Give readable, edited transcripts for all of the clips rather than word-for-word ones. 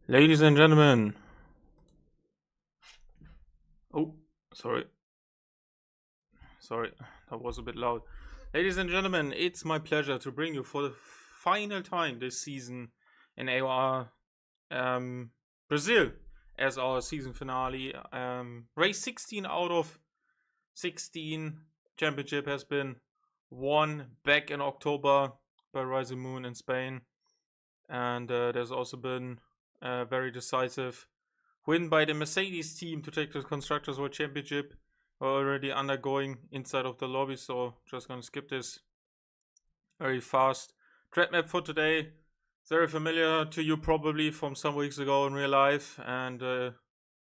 Ladies and gentlemen. Oh, sorry. Sorry, that was a bit loud. Ladies and gentlemen, it's my pleasure to bring you for the final time this season in AOR Brazil as our season finale. Race 16 out of 16 championship has been won back in October by Rising Moon in Spain. And there's also been a very decisive win by the Mercedes team to take the Constructors World Championship. We're already undergoing inside of the lobby, so just gonna skip this very fast. Track map for today, very familiar to you probably from some weeks ago in real life, and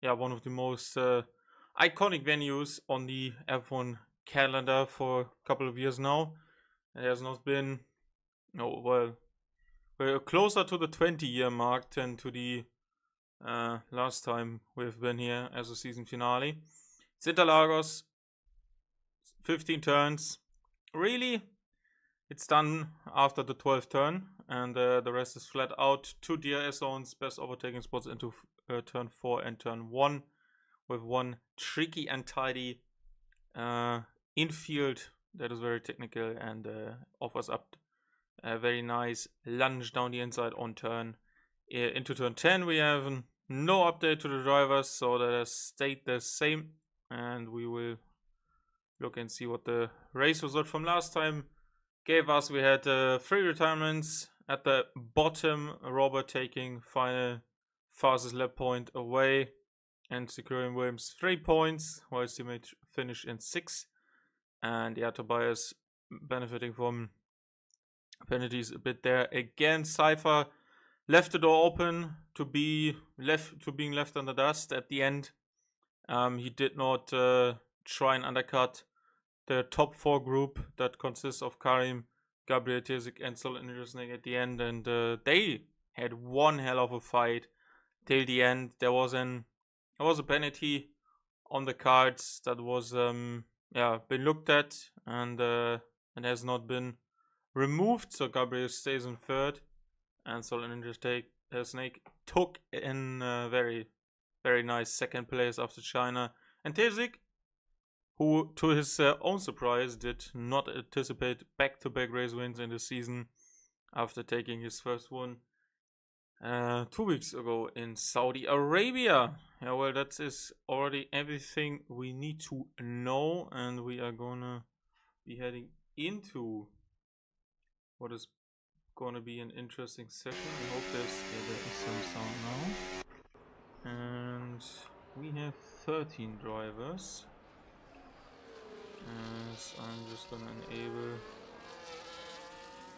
yeah, one of the most iconic venues on the F1 calendar for a couple of years now. It has not been, well, we're closer to the 20-year mark than to the last time we've been here as a season finale. It's Interlagos, 15 turns. Really, it's done after the 12th turn, and the rest is flat out. 2 DRS zones, best overtaking spots into turn 4 and turn 1, with one tricky and tidy infield that is very technical and offers up a very nice lunge down the inside on turn. Into turn 10 we have no update to the drivers, so that has stayed the same, and we will look and see what the race result from last time gave us. We had 3 retirements at the bottom, Robert taking final fastest lap point away and securing Williams 3 points, while his teammate finished in 6, and yeah, Tobias benefiting from penalties a bit there. Again, Cypher left the door open to being left on the dust at the end. He did not try and undercut the top 4 group that consists of Karim, Gabriel Terzic and Solid Snake at the end, and they had one hell of a fight till the end. There was a penalty on the cards that was been looked at, and it has not been removed, so Gabriel stays in 3rd, and Solid Snake took in very, very nice 2nd place after China. And Terzic, who to his own surprise did not anticipate back-to-back race wins in the season after taking his first one 2 weeks ago in Saudi Arabia. Yeah, well, that is already everything we need to know, and we are gonna be heading into what is gonna be an interesting session. I hope there is some sound now. And we have 13 drivers. As I'm just gonna enable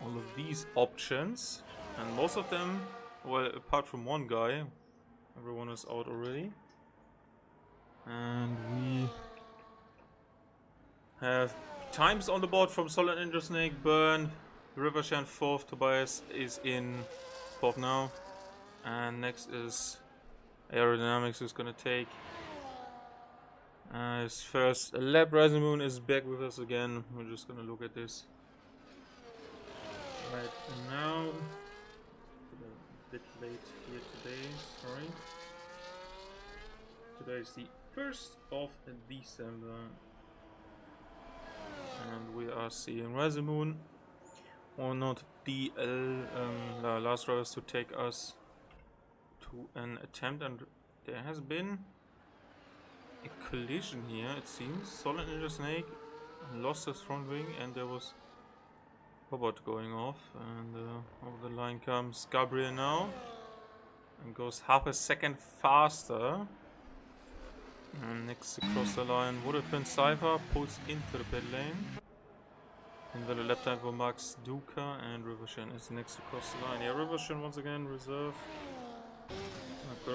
all of these options, and most of them, well, apart from one guy, everyone is out already. And we have times on the board from Solid Ninja Snake, Burn, Rivershan 4th, Tobias is in 4th now, and next is Aerodynamics, who's gonna take his first lap. Rising Moon is back with us again. We're just gonna look at this right now. A bit late here today, sorry. Today is the 1st of December, and we are seeing Rising Moon, or not the last drivers to take us to an attempt, and there has been a collision here, it seems. Solid Ninja Snake lost his front wing, and there was Robot going off, and over the line comes Gabriel now, and goes half a second faster. And next to cross the line would have been Cypher, pulls into the pit lane. And then a lap time for Max Duca, and Rivershan is next to cross the line. Yeah, Rivershan once again reserve. Could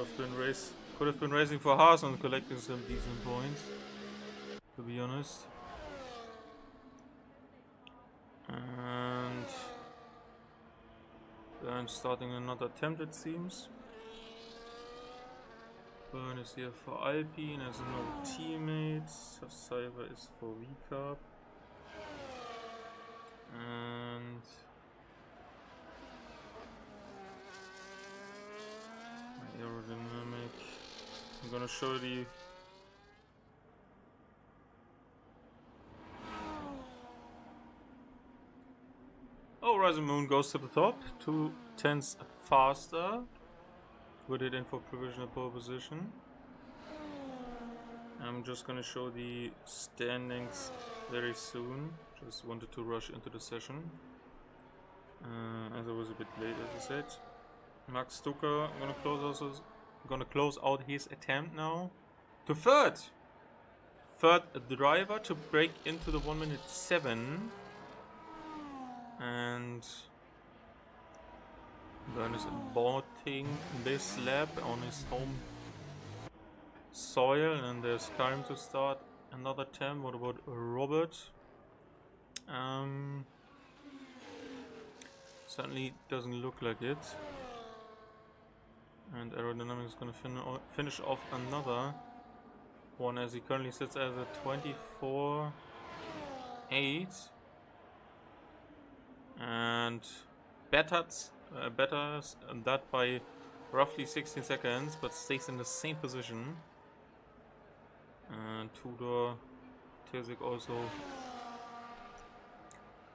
have been racing for Haas and collecting some decent points, to be honest. And Burn starting another attempt, it seems. Burn is here for Alpine as no teammates. Cypher is for VCAP. And gonna show the Rising Moon goes to the top, 2/10 faster. Put it in for provisional pole position. I'm just gonna show the standings very soon. Just wanted to rush into the session, as I was a bit late, as I said. Max Stucker gonna close out his attempt now to third driver to break into the 1:07. And Bern is aborting this lap on his home soil, and there's time to start another attempt. What about Robert? Certainly doesn't look like it. And Aerodynamics is going to finish off another one, as he currently sits as a 24.8. And betters that by roughly 16 seconds, but stays in the same position. And Tudor Tizik also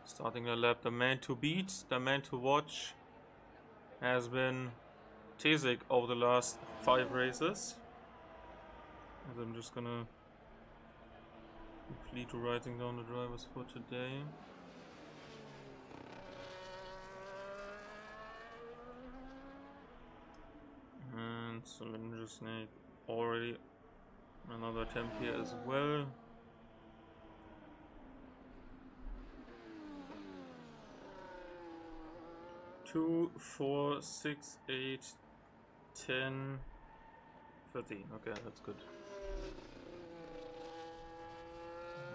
starting a lap. The man to beat, the man to watch has been Tizik over the last 5 races. And I'm just gonna complete writing down the drivers for today. And Cylinder Snake already another attempt here as well. Two, 4, 6, 8, 10, 13. Okay, that's good.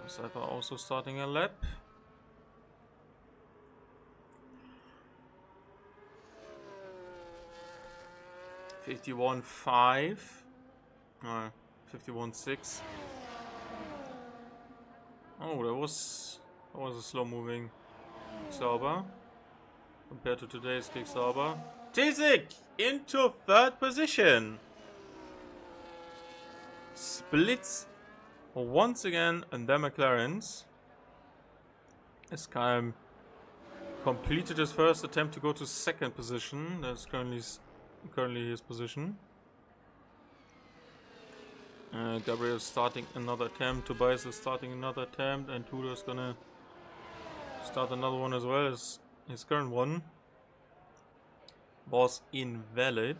Cypher also starting a lap. $51.5. 51.6. Oh, that was a slow moving Sauber compared to today's Kick Sauber. Tizik into 3rd position. Splits once again and the McLarens. As Kyle completed his first attempt to go to 2nd position. That's currently his position. Gabriel is starting another attempt, Tobias is starting another attempt, and Tudor's gonna start another one as well. As his current one was invalid.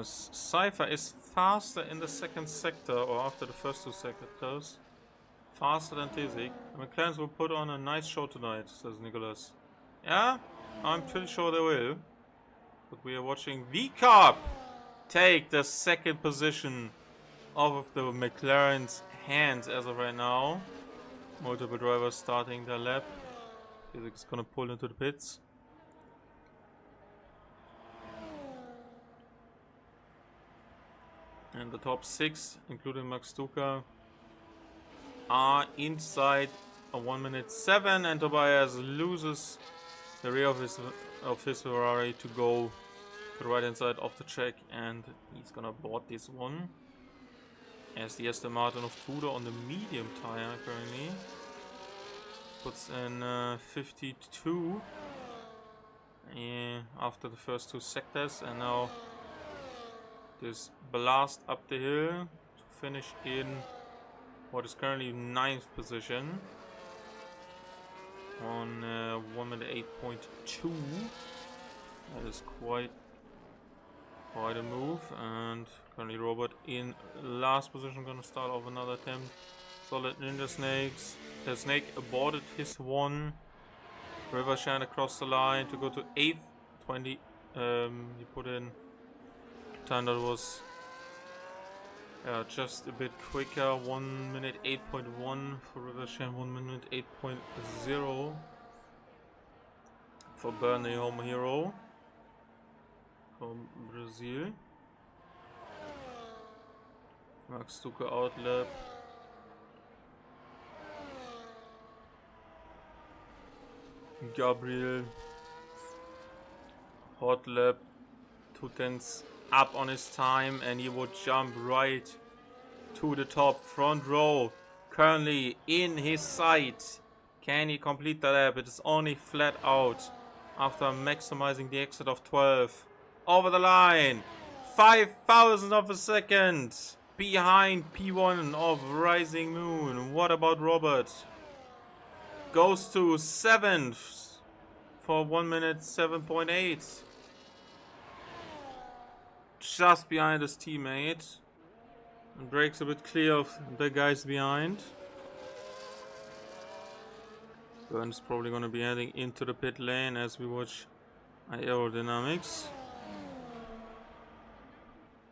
Cypher is faster in the 2nd sector, or after the first 2 sectors. Faster than Tizik. McLarens will put on a nice show tonight, says Nicholas. Yeah, I'm pretty sure they will. But we are watching the Carp take the 2nd position off of the McLaren's hands as of right now. Multiple drivers starting their lap. Tizik is gonna pull into the pits. And the top 6, including Max Stuka, are inside a 1:07, and Tobias loses the rear of his Ferrari to go to the right hand side of the track, and he's gonna board this one. As the Aston Martin of Tudor on the medium tire currently puts in 52 after the first 2 sectors, and now this blast up the hill to finish in what is currently 9th position on 1:08.2. That is quite a move. And currently Robert in last position, gonna start off another attempt. Solid Ninja Snakes. The Snake aborted his one. River Shan across the line to go to 8th. 20. He put in time that was just a bit quicker. 1:08.1 for River Shan. 1:08.0 for Bernie Home Hero from Brazil. Max Stuka outlap. Gabriel hot lap, 2/10 up on his time and he would jump right to the top. Front row currently in his sight. Can he complete the lap? It is only flat out after maximizing the exit of 12. Over the line. 5,000 of a second behind P1 of Rising Moon. What about Robert? Goes to 7th for 1 minute 7.8. Just behind his teammate. And breaks a bit clear of the guys behind. Burn's probably going to be heading into the pit lane as we watch aerodynamics.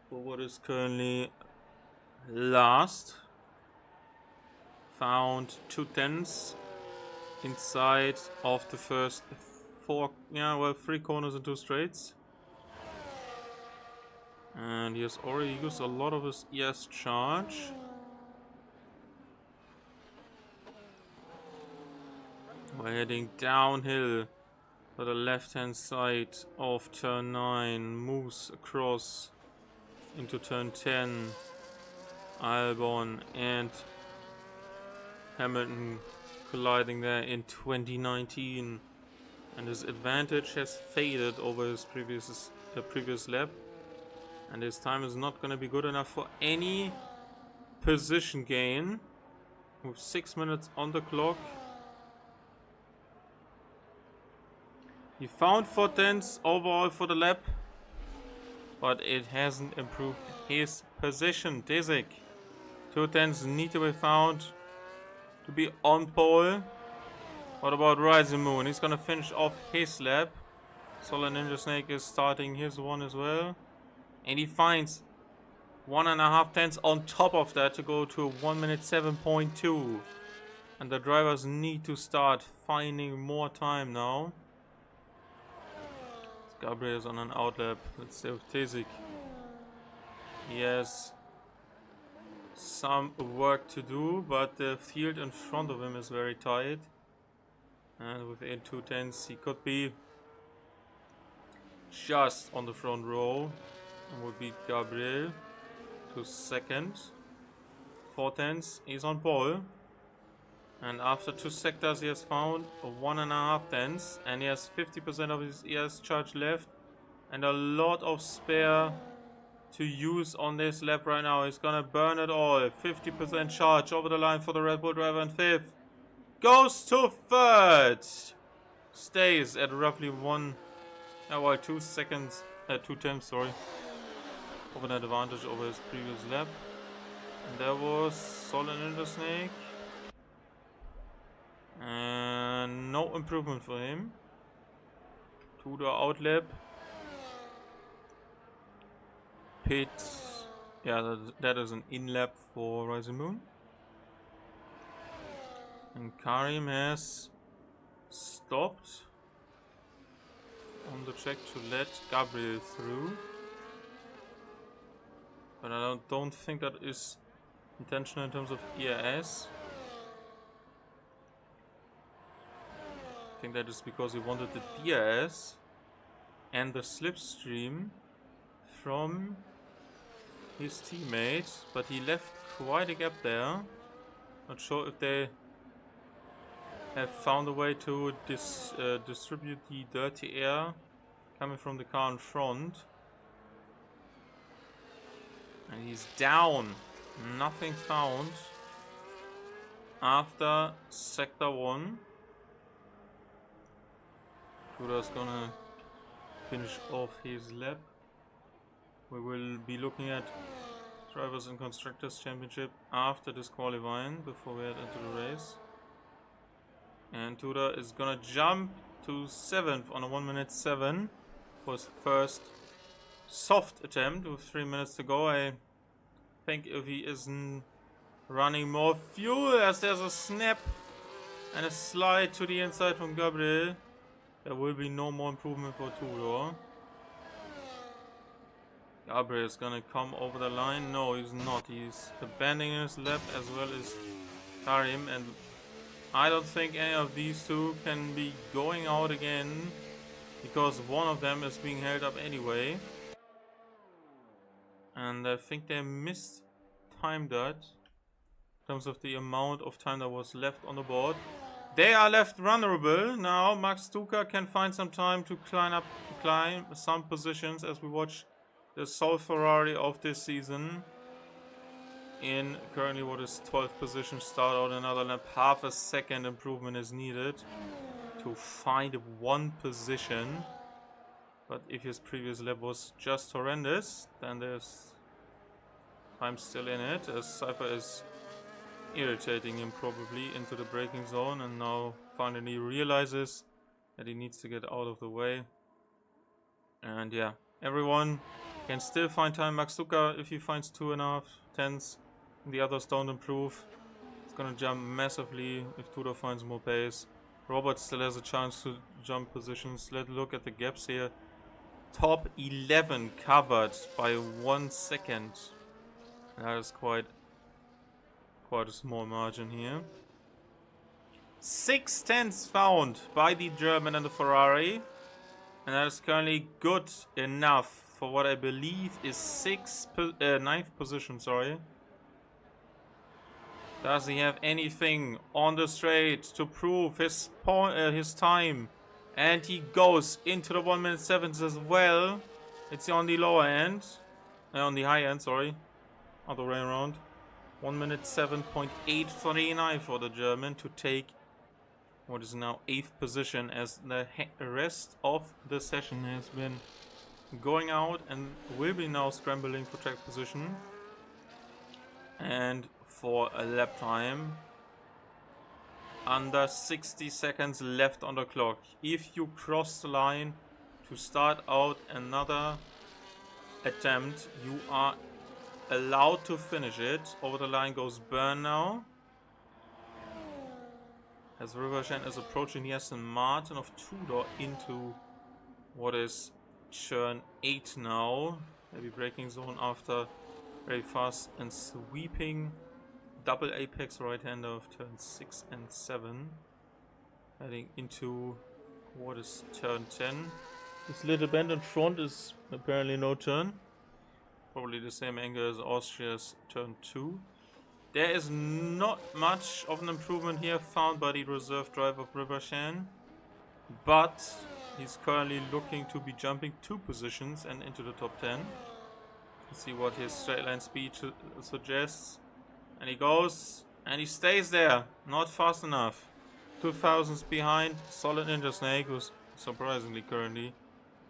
Forward is currently last. Found 2 tenths inside of the first 3 corners and 2 straights. And he has already used a lot of his ES charge. We're heading downhill to the left hand side of turn 9. Moves across into turn 10. Albon and Hamilton colliding there in 2019. And his advantage has faded over his previous lap. And his time is not going to be good enough for any position gain. With 6 minutes on the clock. He found 4 tenths overall for the lap. But it hasn't improved his position. Desik. 2 tenths need to be found to be on pole. What about Rising Moon? He's going to finish off his lap. Solar Ninja Snake is starting his one as well. And he finds 1.5 tenths on top of that to go to 1 minute 7.2. And the drivers need to start finding more time now. Gabriel is on an outlap. Let's stay with Tesik. He has some work to do, but the field in front of him is very tight. And within 2 tenths he could be just on the front row. And would beat Gabriel to 2nd. 4 tenths, he's on pole. And after 2 sectors he has found 1.5 tenths. And he has 50% of his ES charge left. And a lot of spare to use on this lap right now. He's gonna burn it all. 50% charge over the line for the Red Bull driver in 5th. Goes to 3rd. Stays at roughly 2 seconds. 2 tenths, sorry. Of an advantage over his previous lap. And there was Solar Ninja Snake. And no improvement for him. To the outlap. Pit. Yeah, that is an in-lap for Rising Moon. And Karim has stopped on the track to let Gabriel through. But I don't think that is intentional in terms of ERS. I think that is because he wanted the DRS and the slipstream from his teammate. But he left quite a gap there. Not sure if they have found a way to distribute the dirty air coming from the car in front. And he's down. Nothing found after sector 1. Kuda's gonna finish off his lap. We will be looking at Drivers and Constructors Championship after disqualifying before we head into the race. And Tuda is gonna jump to 7th on a 1 minute 7 for his first soft attempt with 3 minutes to go. I think if he isn't running more fuel as there's a snap and a slide to the inside from Gabriel, there will be no more improvement for Tudor. Gabriel is gonna come over the line. No, he's not. He's abandoning his lap as well as Karim, and I don't think any of these two can be going out again because one of them is being held up anyway. And I think they mistimed that in terms of the amount of time that was left on the board. They are left vulnerable. Now Max Stuka can find some time to climb some positions as we watch the sole Ferrari of this season. In currently what is 12th position, start out another lap. Half a second improvement is needed to find one position. But if his previous lap was just horrendous, then there's time still in it, as Cypher is irritating him probably into the braking zone, and now finally realizes that he needs to get out of the way. And yeah, everyone can still find time. Max Stuka, if he finds 2.5 tenths, the others don't improve, it's gonna jump massively if Tudor finds more pace. Robert still has a chance to jump positions. Let's look at the gaps here. Top 11 covered by 1 second. That is quite a small margin here. 6 tenths found by the German and the Ferrari, and that is currently good enough for what I believe is 9th position. Sorry. Does he have anything on the straight to prove his time? And he goes into the 1 minute 7s as well. It's on the lower end, on the high end. Sorry, other way around. 1 minute 7.839 for the German to take what is now 8th position, as the rest of the session has been going out and will be now scrambling for track position. And for a lap time, under 60 seconds left on the clock. If you cross the line to start out another attempt, you are allowed to finish it. Over the line goes Byrne now. As Rivershan is approaching the Aston Martin of Tudor into what is turn 8 now. Maybe braking zone after very fast and sweeping double apex right-hander of turn 6 and 7. Heading into what is turn 10. This little bend in front is apparently no turn. Probably the same angle as Austria's turn 2. There is not much of an improvement here found by the reserve driver of Rivershan, but he's currently looking to be jumping 2 positions and into the top 10. Let's see what his straight line speed suggests. And he goes, and he stays there. Not fast enough. 2 thousandths behind Solid Ninja Snake, who's surprisingly currently.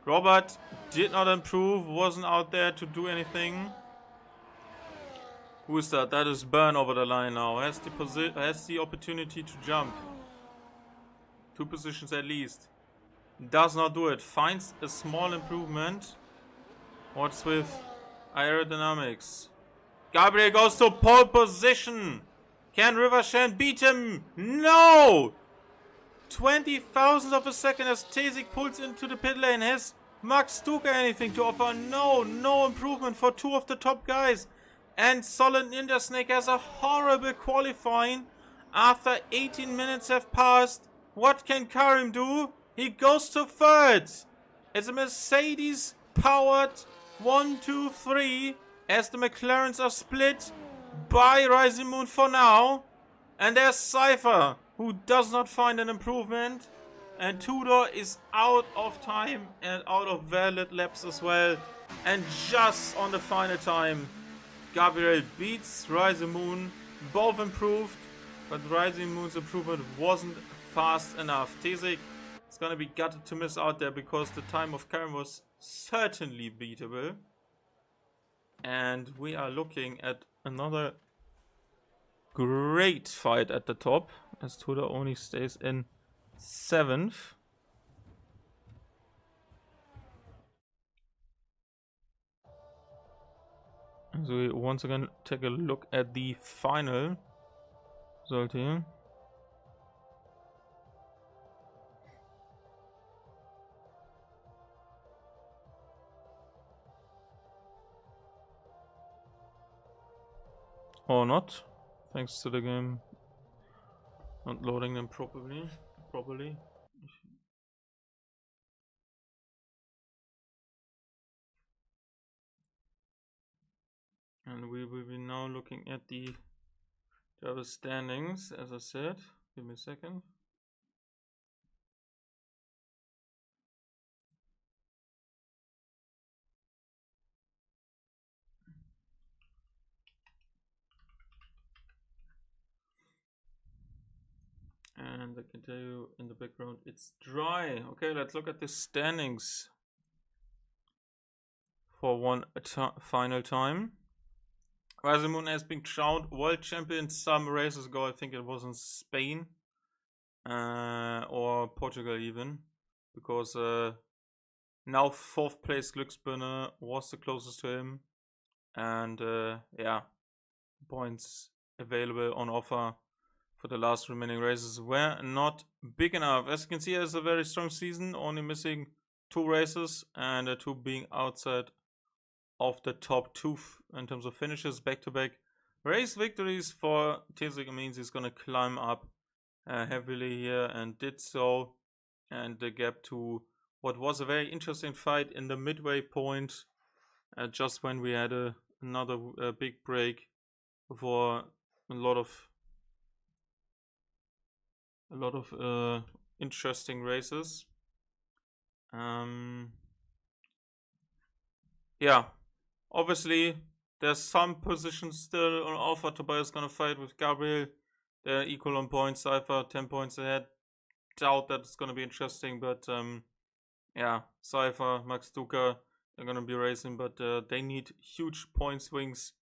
Robert did not improve, wasn't out there to do anything. Who is that? That is Byrne over the line now. Has the opportunity to jump. 2 positions at least. Does not do it. Finds a small improvement. What's with aerodynamics? Gabriel goes to pole position. Can Rivershan beat him? No! 20,000 of a second as Tesic pulls into the pit lane. Has Max Stuka anything to offer? No, no improvement for 2 of the top guys. And Solid Ninja Snake has a horrible qualifying. After 18 minutes have passed, what can Karim do? He goes to 3rd. It's a Mercedes powered 1, 2, 3 as the McLarens are split by Rising Moon for now. And there's Cypher, who does not find an improvement. And Tudor is out of time and out of valid laps as well. And just on the final time, Gabriel beats Rising Moon. Both improved, but Rising Moon's improvement wasn't fast enough. Tesic is gonna be gutted to miss out there because the time of Karen was certainly beatable. And we are looking at another great fight at the top, as Tudor only stays in 7th. So we once again take a look at the final result here. Or not, thanks to the game not loading them properly. And we will be now looking at the driver standings, as I said. Give me a second. And I can tell you in the background it's dry. Okay, let's look at the standings for one final time. Rasimund has been crowned world champion some races ago. I think it was in Spain or Portugal even, because now 4th place Glücksbirne was the closest to him, and yeah, points available on offer for the last remaining races were not big enough. As you can see, it's a very strong season, only missing 2 races, and 2 being outside of the top 2 in terms of finishes back-to-back. Race victories for Tesik means he's going to climb up heavily here, and did so. And the gap to what was a very interesting fight in the midway point, just when we had another big break for a lot of interesting races. Yeah, obviously there's some positions still on offer. Tobias is gonna fight with Gabriel. They're equal on points. Cypher 10 points ahead. Doubt that it's gonna be interesting, but yeah, Cypher, Max Duca are gonna be racing, but they need huge point swings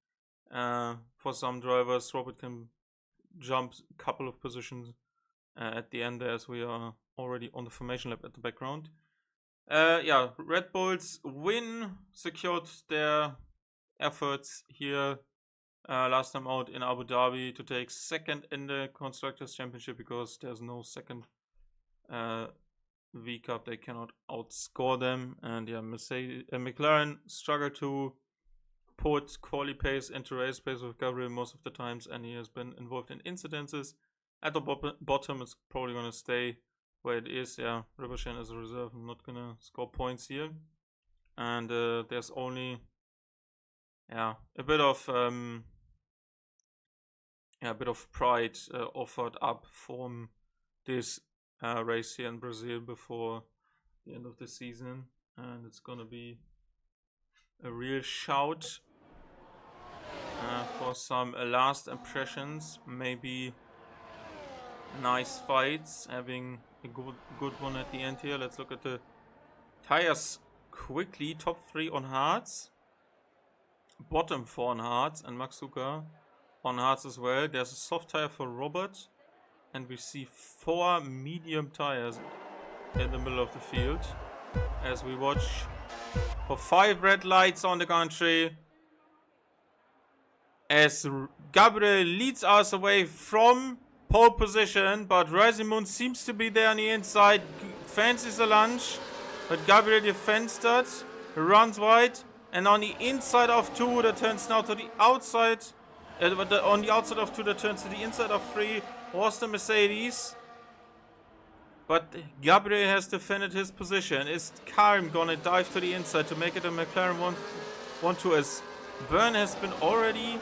for some drivers. Robert can jump a couple of positions at the end, as we are already on the formation lap at the background. Yeah, Red Bulls win, secured their efforts here last time out in Abu Dhabi to take 2nd in the Constructors' Championship, because there's no 2nd V Cup. They cannot outscore them. And yeah, McLaren struggled to put quali pace into race pace with Gabriel most of the times, and he has been involved in incidences. At the bottom, it's probably going to stay where it is. Yeah, Ribashen as a reserve, I'm not going to score points here. And there's only a bit of pride offered up from this race here in Brazil before the end of the season, and it's going to be a real shout for some last impressions, maybe nice fights, having a good one at the end here. Let's look at the tires quickly. Top 3 on hards, bottom 4 on hards, and Maxuka on hards as well. There's a soft tire for Robert, and we see 4 medium tires in the middle of the field as we watch for 5 red lights on the country as Gabriel leads us away from pole position, but Rasimund seems to be there on the inside, fancies the lunge, but Gabriel defends that, runs wide, and on the inside of 2 that turns now to the outside, on the outside of 2 that turns to the inside of 3 was the Mercedes. But Gabriel has defended his position. Is Karim gonna dive to the inside to make it a McLaren 1-2 as Byrne has been already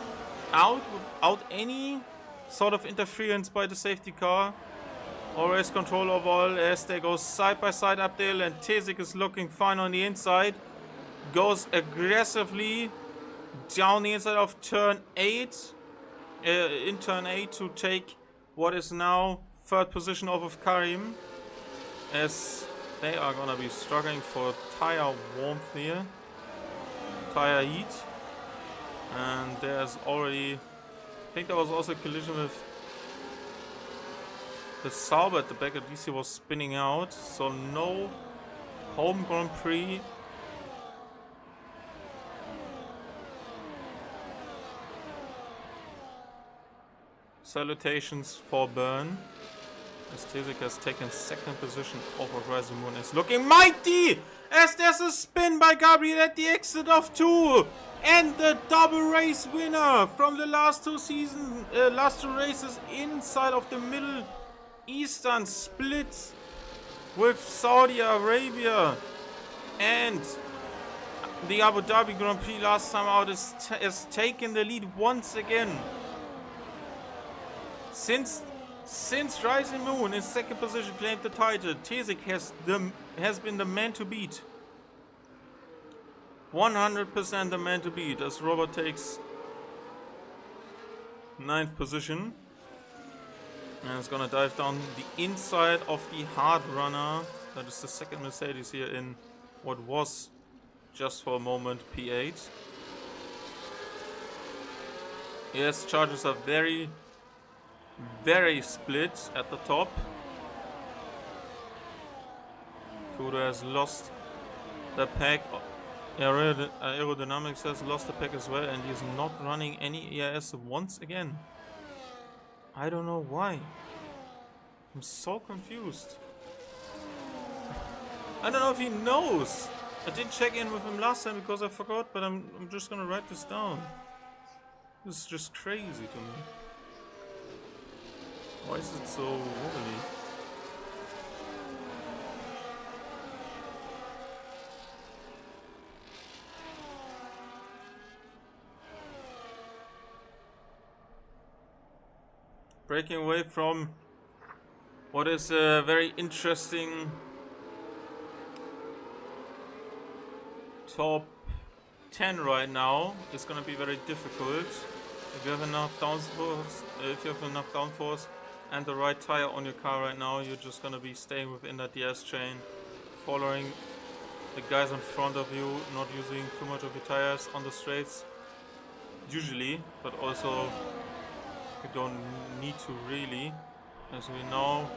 out without any sort of interference by the safety car or race control overall, as they go side by side up the hill, and Tesik is looking fine on the inside. Goes aggressively down the inside of turn 8, in turn 8 to take what is now 3rd position off of Karim, as they are gonna be struggling for tire warmth here, tire heat. And there's already, I think there was also a collision with the Sauber at the back. At least he was spinning out, so no home Grand Prix. Salutations for Byrne, as Tesik has taken 2nd position over Rasimund. Is looking mighty as there's a spin by Gabriel at the exit of 2, and the double race winner from the last 2 races inside of the Middle Eastern split with Saudi Arabia and the Abu Dhabi Grand Prix last time out, has taken the lead once again. Since Rising Moon in second position claimed the title, Tesik has been the man to beat. 100% the man to beat as Robert takes 9th position. And it's gonna dive down the inside of the hard runner. That is the second Mercedes here in what was just for a moment P8. Yes, charges are very split at the top. Kudo has lost the pack. Aerodynamics has lost the pack as well, and he's not running any ERS once again. I don't know why. I'm so confused. I don't know if he knows. I didn't check in with him last time because I forgot, but I'm just gonna write this down. This is just crazy to me. Why is it so wobbly? Breaking away from what is a very interesting top 10 right now. It's gonna be very difficult. If you have enough downforce, and the right tire on your car right now, you're just gonna be staying within that DS chain, following the guys in front of you, not using too much of your tires on the straights usually, but also you don't need to really, as we now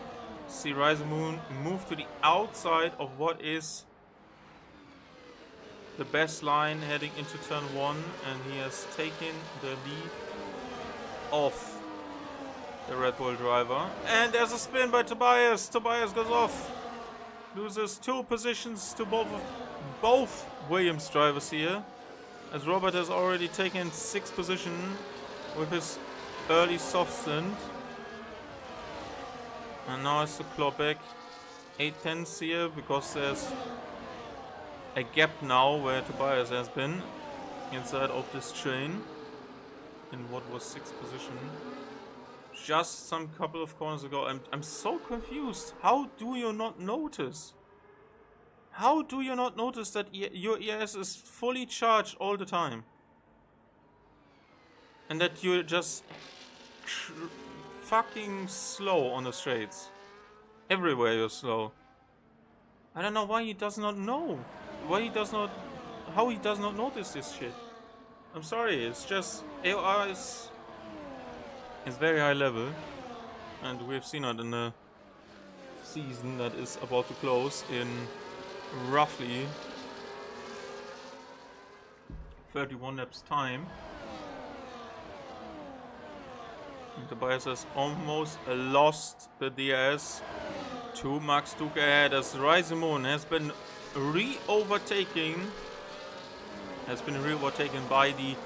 see Rising Moon move to the outside of what is the best line heading into turn 1, and he has taken the lead off the Red Bull driver. And there's a spin by Tobias. Tobias goes off, loses 2 positions to both Williams drivers here, as Robert has already taken 6th position with his early soft stint, and now it's to claw back 8/10 here because there's a gap now where Tobias has been inside of this chain in what was 6th position just some couple of corners ago. I'm so confused. How do you not notice? How do you not notice that your ES is fully charged all the time? And that you're just fucking slow on the straights. Everywhere you're slow. I don't know why he does not know. How he does not notice this shit. I'm sorry, it's just AOR is very high level, and we've seen it in the season that is about to close in roughly 31 laps time. And Tobias has almost lost the DRS to Max Duke ahead, as Rising Moon has been re-overtaken by the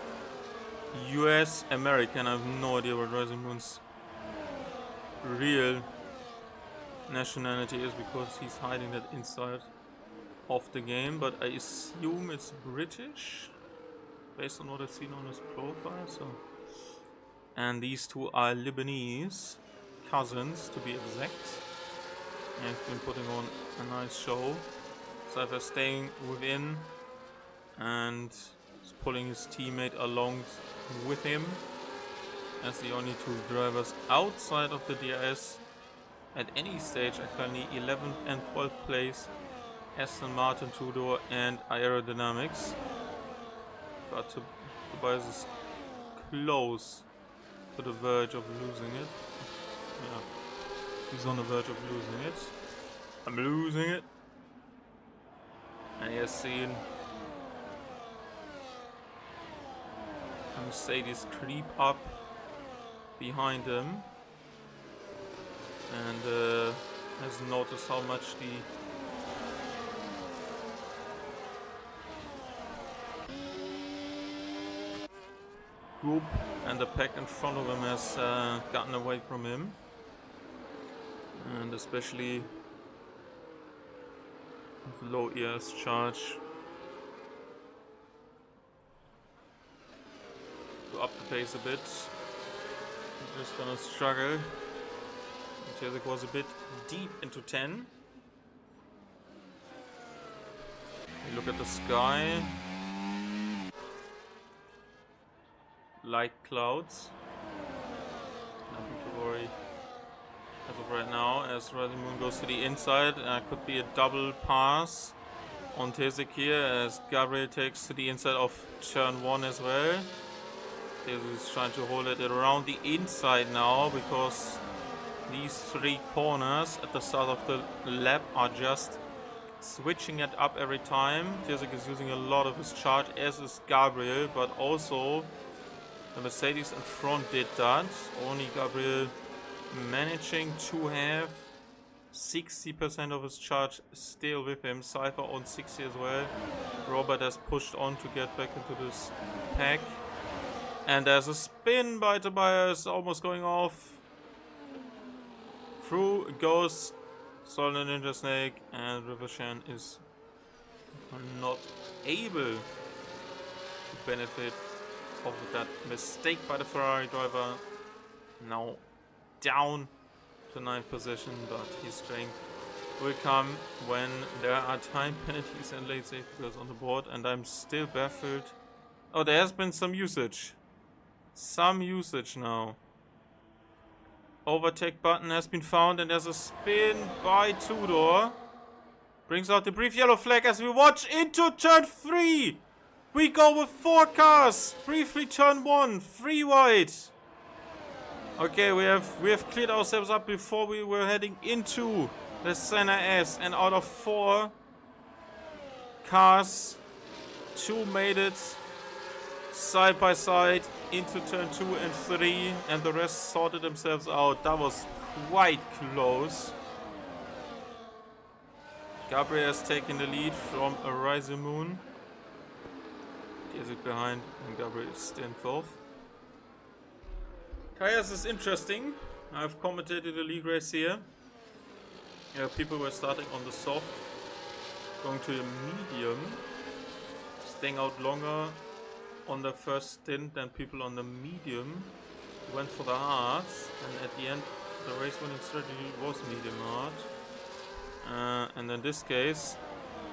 US American. I have no idea what Rising Moon's real nationality is because he's hiding that inside of the game, but I assume it's British based on what I've seen on his profile. So, and these two are Lebanese cousins to be exact. They've been putting on a nice show. Cypher staying within and pulling his teammate along with him as the only 2 drivers outside of the DRS at any stage are currently 11th and 12th place. Aston Martin, Tudor and Aerodynamics. But Tobias is close to the verge of losing it. Yeah, he's on the verge of losing it. I'm losing it. And he has seen Mercedes creep up behind him, and has noticed how much the group and the pack in front of him has gotten away from him, and especially with low ES charge, up the pace a bit. We're just gonna struggle. It was a bit deep into 10. We look at the sky. Light clouds. Nothing to worry as of right now. As Rising Moon goes to the inside, could be a double pass on Tesik here as Gabriel takes to the inside of turn 1 as well. Tesik is trying to hold it around the inside now because these 3 corners at the start of the lap are just switching it up every time. Tesik is using a lot of his charge, as is Gabriel, but also the Mercedes in front did that. Only Gabriel managing to have 60% of his charge still with him. Cypher on 60 as well. Robert has pushed on to get back into this pack. And there's a spin by Tobias, almost going off. Through goes Solid Ninja Snake, and Rivershan is not able to benefit of that mistake by the Ferrari driver. Now down to 9th position, but his strength will come when there are time penalties and late safety cars on the board, and I'm still baffled. Oh, there has been some usage. Some usage now. Overtake button has been found, and there's a spin by Tudor. Brings out the brief yellow flag as we watch into turn 3. We go with 4 cars. Briefly turn 1, 3 wide. Okay, we have cleared ourselves up before we were heading into the Senna S, and out of 4 cars, 2 made it side by side into turn 2 and 3, and the rest sorted themselves out. That was quite close. Gabriel has taken the lead from a Rising Moon. Is it behind, and Gabriel is still in 4th. Tires is interesting. I've commentated the league race here. People were starting on the soft, going to the medium, staying out longer on the first stint than people on the medium. Went for the hards, and at the end the race winning strategy was medium hard. And in this case,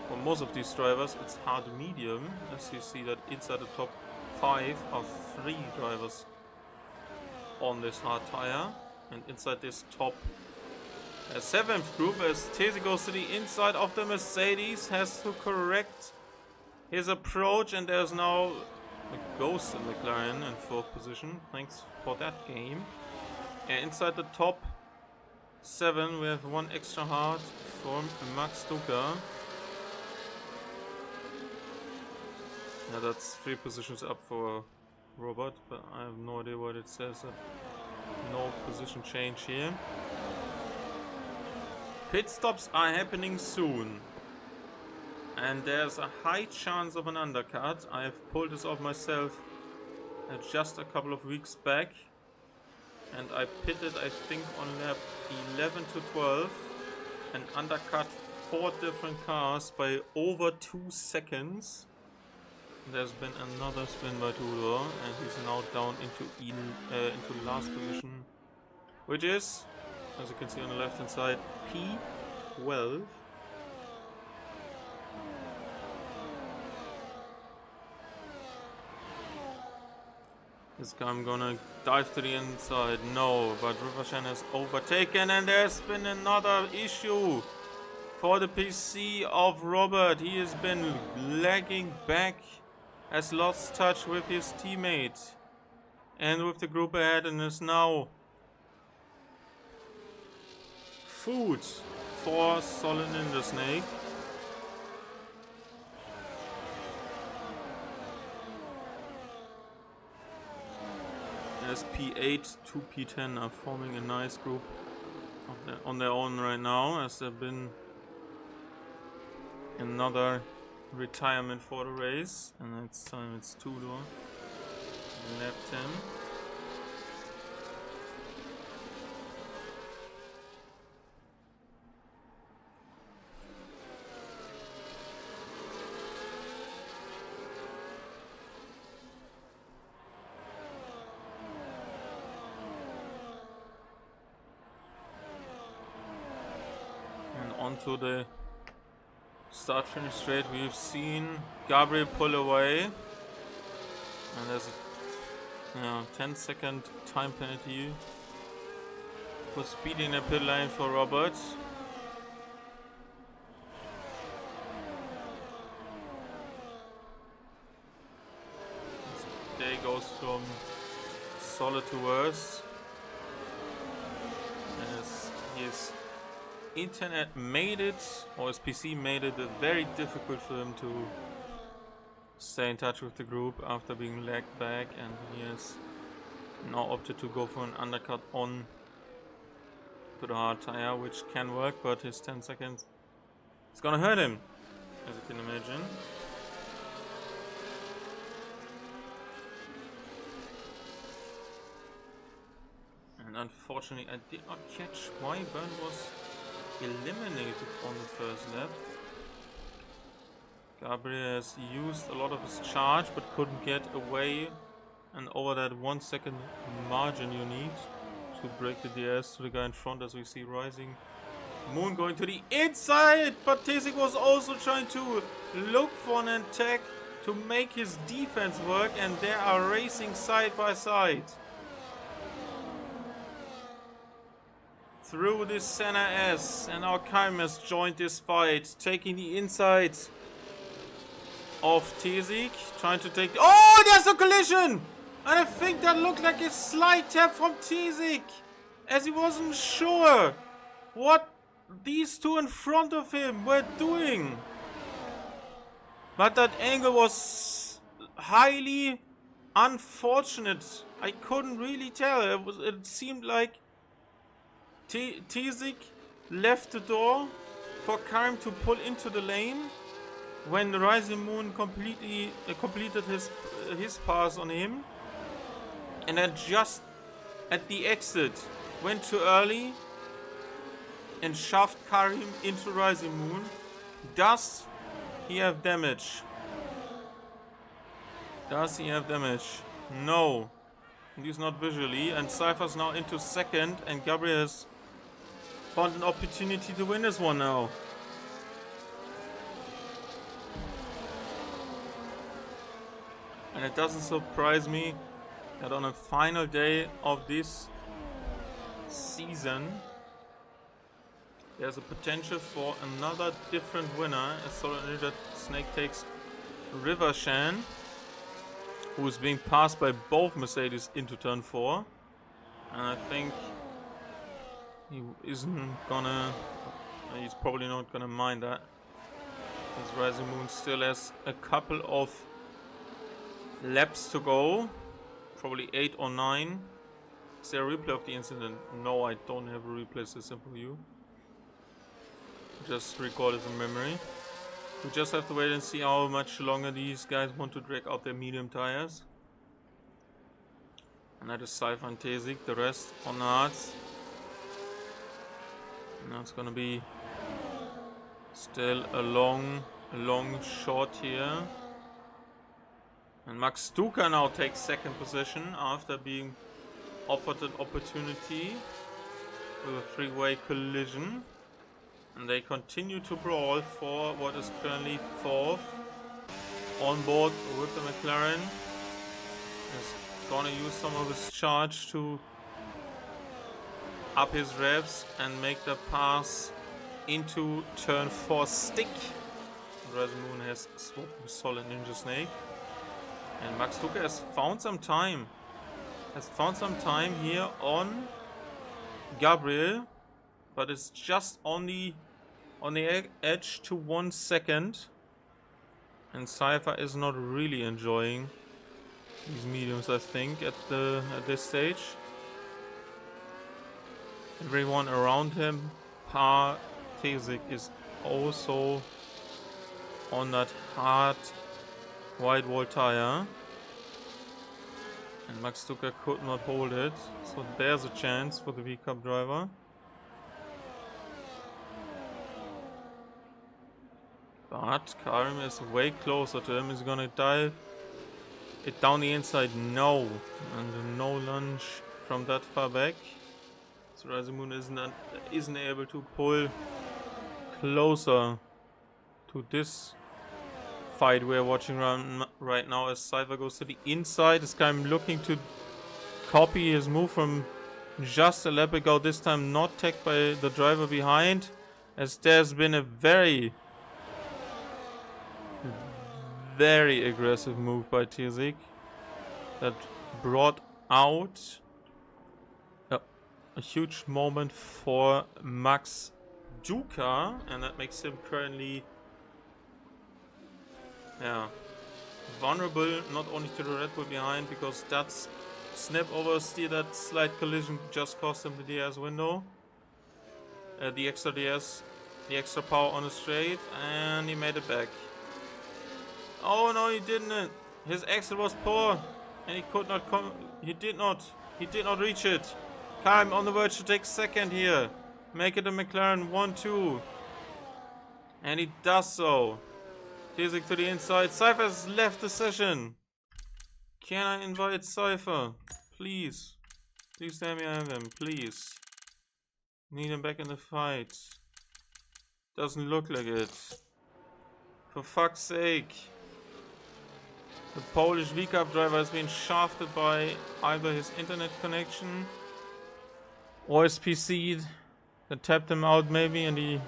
for most of these drivers, it's hard medium, as you see that inside the top 5 are 3 drivers on this hard tire, and inside this top 7th group, as Tesi goes to the inside of the Mercedes, has to correct his approach, and there's now a ghost in McLaren in 4th position. Thanks for that game. And inside the top 7 we have 1 extra hard from Max Duca. Now that's 3 positions up for Robert, but I have no idea what it says. No position change here. Pit stops are happening soon, and there's a high chance of an undercut. I have pulled this off myself just a couple of weeks back, and I pitted, I think, on lap 11 to 12 and undercut 4 different cars by over 2 seconds. There's been another spin by Tudor, and he's now down into last position, which is, as you can see on the left hand side, P12. This guy, I'm gonna dive to the inside. No, but Rivershan has overtaken, and there's been another issue for the PC of Robert. He has been lagging back, has lost touch with his teammate and with the group ahead, and is now food for Solid Ninja Snake. As P8 to P10 are forming a nice group on their own right now, as there's been another retirement for the race, and it's time it's Tudor left him. onto the start-finish straight. We've seen Gabriel pull away. And there's a 10-second time penalty for speeding the pit lane for Robert. This day goes from solid to worse. As his internet made it, or his PC made it very difficult for him to stay in touch with the group after being lagged back, and he has now opted to go for an undercut on to the hard tire, which can work, but his 10 seconds is gonna hurt him, as you can imagine. And unfortunately I did not catch why Bernd was eliminated on the first lap. Gabriel has used a lot of his charge but couldn't get away and over that 1 second margin you need to break the DS to the guy in front, as we see Rising Moon going to the inside, but Tesik was also trying to look for an attack to make his defense work, and they are racing side by side through this Senna S, and our Karim has joined this fight, taking the inside of Tesik, trying to take... Oh, there's a collision! And I think that looked like a slight tap from Tesik, as he wasn't sure what these two in front of him were doing. But that angle was highly unfortunate. I couldn't really tell. It seemed like Tesik left the door for Karim to pull into the lane when the Rising Moon completed his pass on him, and then just at the exit went too early and shoved Karim into Rising Moon. Does he have damage? Does he have damage? No, at least not visually. And Cypher's now into second, and Gabriel has found an opportunity to win this one now. And it doesn't surprise me that on a final day of this season there's a potential for another different winner, as Solid Ninja Snake takes Rivershan, who is being passed by both Mercedes into turn 4. And I think he's probably not gonna mind that, because Rising Moon still has a couple of laps to go, probably 8 or 9. Is there a replay of the incident? No, I don't have a replay system for you. Just record it from memory. We just have to wait and see how much longer these guys want to drag out their medium tires. And that is Cypher and Tesik, the rest on the hards. Now it's gonna be still a long shot here. And Max Stuka now takes second position after being offered an opportunity with a three-way collision. And they continue to brawl for what is currently fourth. On board with the McLaren. Is gonna use some of his charge to up his revs and make the pass into turn 4 stick. Rising Moon has swapped with Solid Ninja Snake. And Max Tucker has found some time. Here on Gabriel. But it's just on the edge to 1 second. And Cypher is not really enjoying these mediums, I think, at this stage. Everyone around him, Tesik, is also on that hard wide wall tire. And Max Tucker could not hold it. So there's a chance for the V-Cup driver. But Karim is way closer to him. He's gonna dive it down the inside. No. And no lunge from that far back. So Rising Moon isn't able to pull closer to this fight we're watching right now as Cypher goes to the inside. This guy looking to copy his move from just a lap ago, this time not tagged by the driver behind, as there's been a very aggressive move by Tirzik that brought out a huge moment for Max Duca, and that makes him currently vulnerable not only to the Red Bull behind, because that's snap oversteer, that slight collision just cost him the DS window, the extra DS, the extra power on the straight, and he made it back. Oh no, he didn't. His exit was poor, and he could not come. He did not reach it. Kyle on the verge to take second here, make it a McLaren 1-2, and he does so. Tirzik to the inside. Cypher's left the session. Can I invite Cypher? Please. Please tell me I have him. Please. Need him back in the fight. Doesn't look like it. For fuck's sake. The Polish V-Cup driver has been shafted by either his internet connection or his PC that tapped him out maybe, and he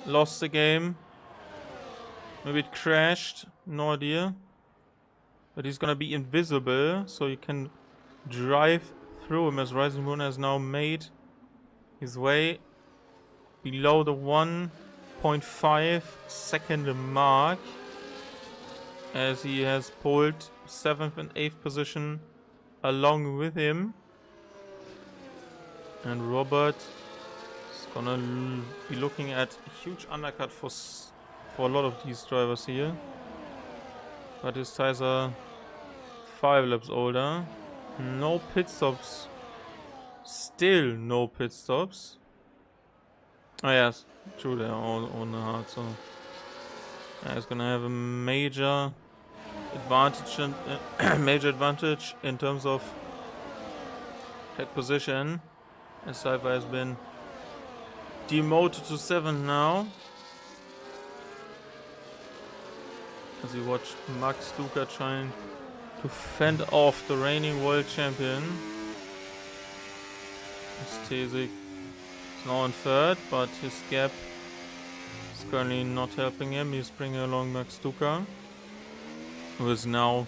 lost the game. Maybe it crashed. No idea. But he's gonna be invisible, so you can drive through him, as Rising Moon has now made his way below the 1.5 second mark, as he has pulled 7th and 8th position along with him. And Robert is gonna be looking at a huge undercut for a lot of these drivers here. But his tires are 5 laps older. No pit stops. Still no pit stops. Oh yes, true, they're all on the hard, so yeah, he's gonna have a major advantage in terms of head position, as Cypher has been demoted to 7th now. As we watch Max Duca trying to fend off the reigning world champion. Tirzik is now on 3rd, but his gap is currently not helping him. He's bringing along Max Duca, who is now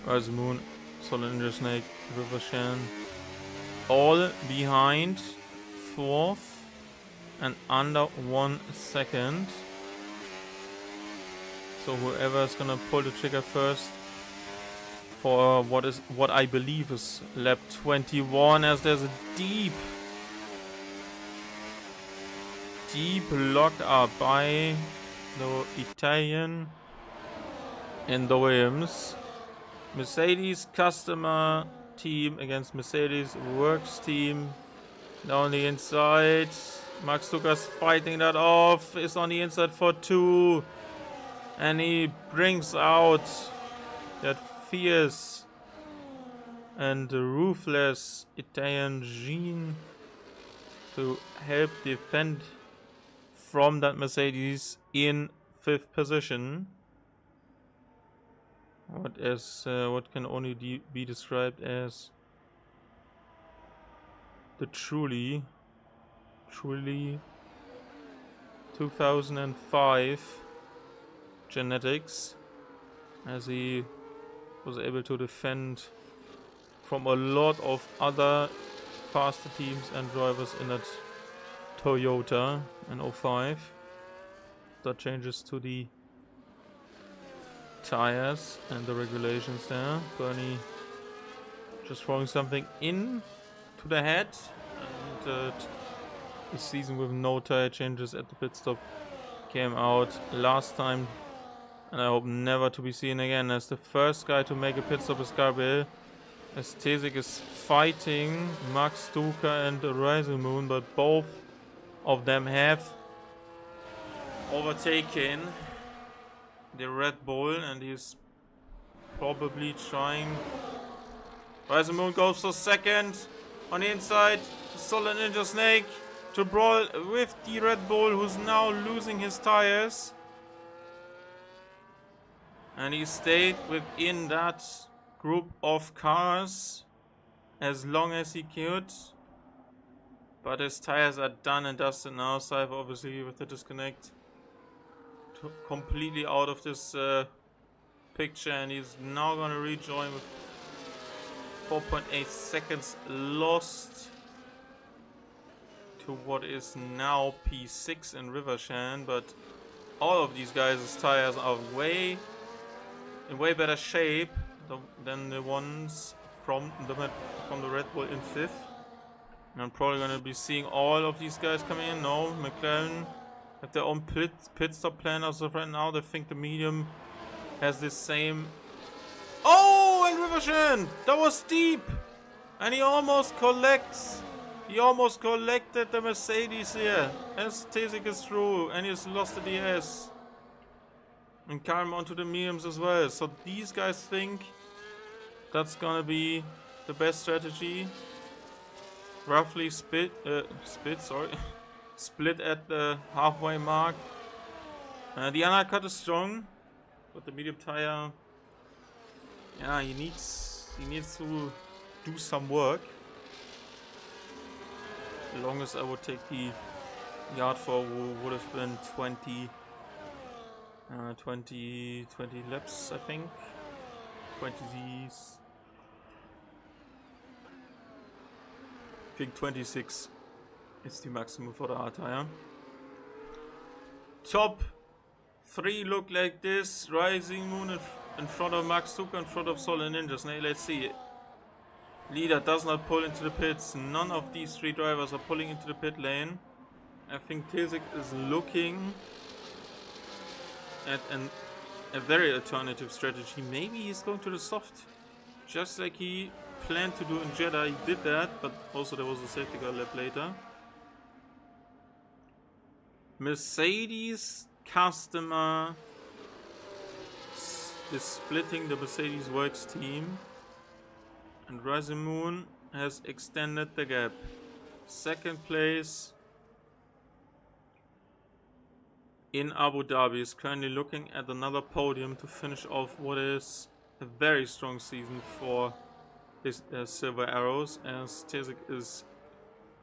Rise Moon, Solid Ninja Snake, River Shan, all behind 4th and under 1 second. So whoever is gonna pull the trigger first for what I believe is lap 21, as there's a deep lock up by the Italian in the Williams. Mercedes customer team against Mercedes works team down the inside. Max Duca's fighting that off, is on the inside for 2. And he brings out that fierce and ruthless Italian gene to help defend from that Mercedes in 5th position. What can only be described as the truly 2005 genetics, as he was able to defend from a lot of other faster teams and drivers in that Toyota in 05. That changes to the tires and the regulations there. Bernie just throwing something in to the head, and the season with no tire changes at the pit stop came out last time, and I hope never to be seen again, as the first guy to make a pit stop is Gabriel, as Tirzik is fighting Max Duca and the Rising Moon, but both of them have overtaken the Red Bull, and he's probably trying. Rising Moon goes for 2nd on the inside. Solid Ninja Snake to brawl with the Red Bull, who's now losing his tires. And he stayed within that group of cars as long as he could. But his tires are done and dusted now. Cypher obviously with the disconnect. Completely out of this picture, and he's now gonna rejoin with 4.8 seconds lost to what is now P6 in Rivershan. But all of these guys' tires are in way better shape than the ones from the Red Bull in 5th. I'm probably gonna be seeing all of these guys coming in. No, McLaren have their own pit stop plan as of right now. They think the medium has this same. Oh, and Rivershan! That was deep! And he almost collected the Mercedes here. As Tesik is through, and he's lost the DS. And Karim onto the mediums as well. So these guys think that's gonna be the best strategy. Roughly split at the halfway mark. The undercut is strong, but the medium tire, yeah, he needs to do some work. The longest I would take the yard for would have been 20 laps, I think. 20s. I think 26 is the maximum for the hard tire. Top 3 look like this. Rising Moon in front of Max Zucker, in front of Solar Ninjas. Now let's see. Leader does not pull into the pits. None of these 3 drivers are pulling into the pit lane. I think Tesik is looking at a very alternative strategy. Maybe he's going to the soft, just like he planned to do in Jeddah. He did that, but also there was a safety car lap later. Mercedes customer is splitting the Mercedes Works team, and Rising Moon has extended the gap. Second place in Abu Dhabi is currently looking at another podium to finish off what is a very strong season for his Silver Arrows, as Tesik is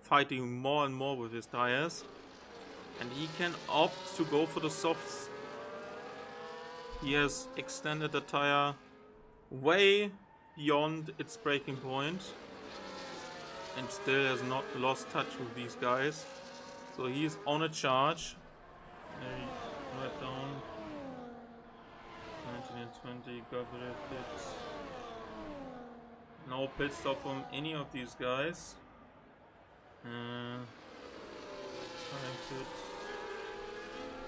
fighting more and more with his tires, and he can opt to go for the softs. He has extended the tire way beyond its breaking point and still has not lost touch with these guys, so he's on a charge. Right down 19 and 20, Gabriel pits. No pit stop from any of these guys.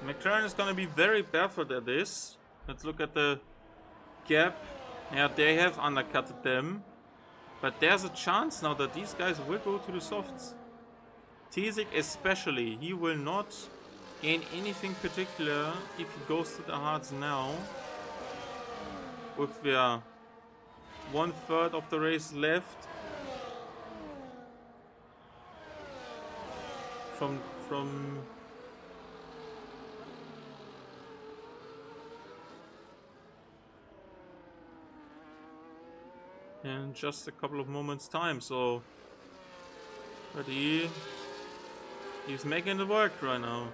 McLaren is going to be very baffled at this. Let's look at the gap. Yeah, they have undercutted them. But there's a chance now that these guys will go to the softs. Tesik especially, he will not gain anything particular if he goes to the hards now. With their 1/3 of the race left. From in just a couple of moments time, so but he's making it work right now.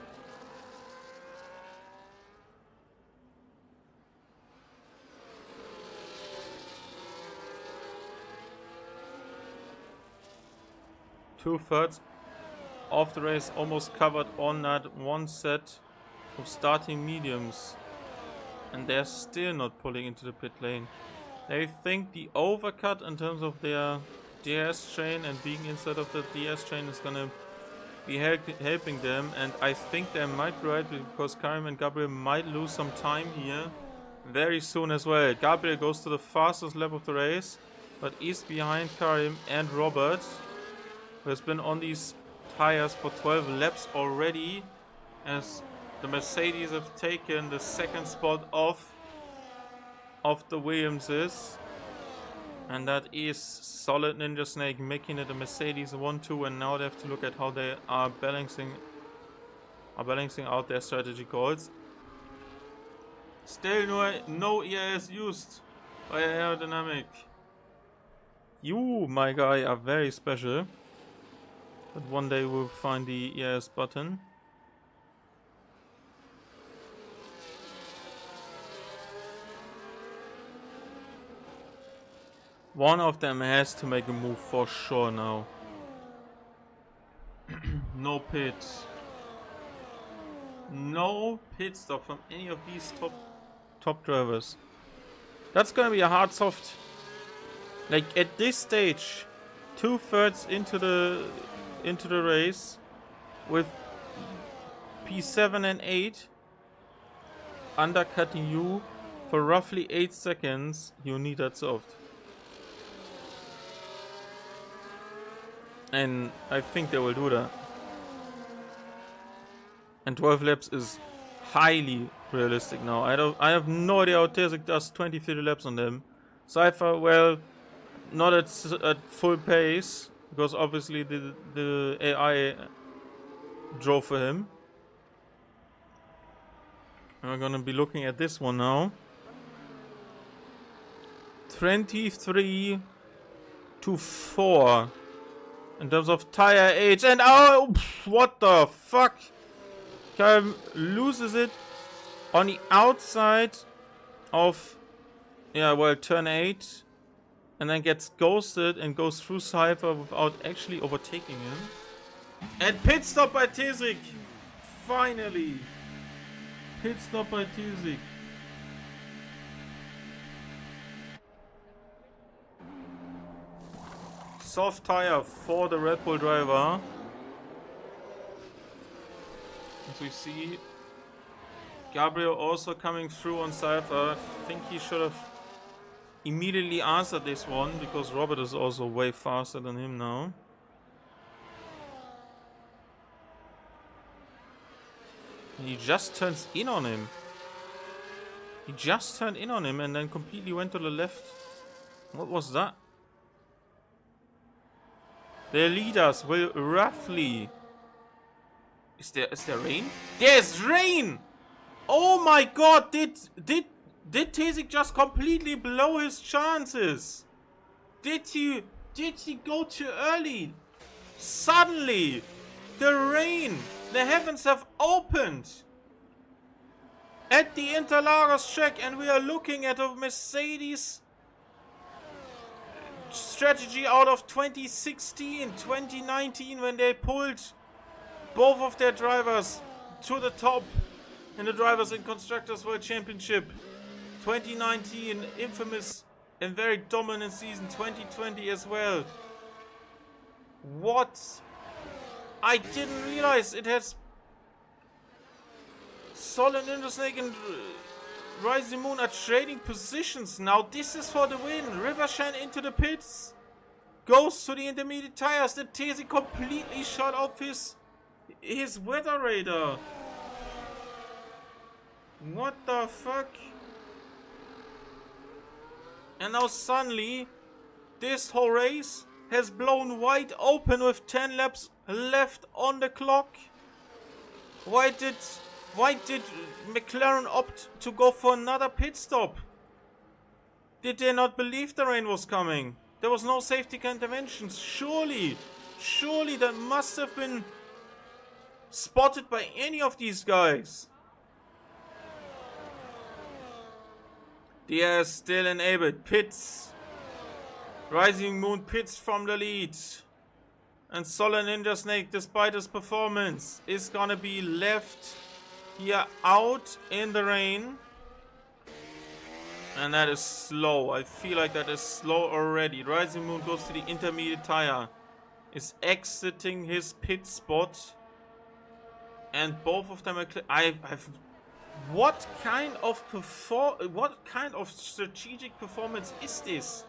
Two-thirds of the race almost covered on that one set of starting mediums, and they're still not pulling into the pit lane. They think the overcut in terms of their DS chain and being inside of the DS chain is gonna be helping them, and I think they might be right, because Karim and Gabriel might lose some time here very soon as well. Gabriel goes to the fastest lap of the race, but is behind Karim and Robert, who has been on these tires for 12 laps already, as the Mercedes have taken the second spot off the Williamses. And that is solid Ninja Snake making it a Mercedes 1-2, and now they have to look at how they are balancing out their strategy calls. Still no EIS used by aerodynamic. You, my guy, are very special. But one day we'll find the EIS button. One of them has to make a move for sure now. No pits. No pit stop from any of these top drivers. That's gonna be a hard soft. Like at this stage, 2/3 into the race, with P7 and 8 undercutting you for roughly 8 seconds, you need that soft. And I think they will do that. And 12 laps is highly realistic now. I have no idea how Tesik does 20-30 laps on them. Cypher, well, not at full pace, because obviously the AI drove for him. And we're gonna be looking at this one now. 23-4 in terms of tire age, and oh, what the fuck! Kyle loses it on the outside of, yeah, well, turn 8, and then gets ghosted and goes through Cypher without actually overtaking him. And pit stop by Tesik! Finally! Pit stop by Tesik. Soft tire for the Red Bull driver. As we see, Gabriel also coming through on Cypher. I think he should have immediately answered this one, because Robert is also way faster than him now. And he just turns in on him. He just turned in on him and then completely went to the left. What was that? Their leaders will roughly... Is there rain? There's rain! Oh my god, did Tesik just completely blow his chances? Did he go too early? Suddenly, the rain, the heavens have opened at the Interlagos track, and we are looking at a Mercedes strategy out of 2016, 2019, when they pulled both of their drivers to the top in the Drivers and Constructors World Championship. 2019, infamous and very dominant season. 2020 as well. What? I didn't realize it has Solid Ninja Snake and Rising Moon are trading positions now. This is for the win. Rivershine into the pits. Goes to the intermediate tires. The Tesik completely shut off his weather radar. What the fuck? And now suddenly, this whole race has blown wide open with 10 laps left on the clock. Why did McLaren opt to go for another pit stop? Did they not believe the rain was coming? There was no safety car interventions. Surely that must have been spotted by any of these guys. They are still enabled. Pits. Rising Moon pits from the lead. And Solid Ninja Snake, despite his performance, is gonna be left here out in the rain. And that is slow. I feel like that is slow already. Rising Moon goes to the intermediate tire. Is exiting his pit spot. And both of them are what kind of strategic performance is this?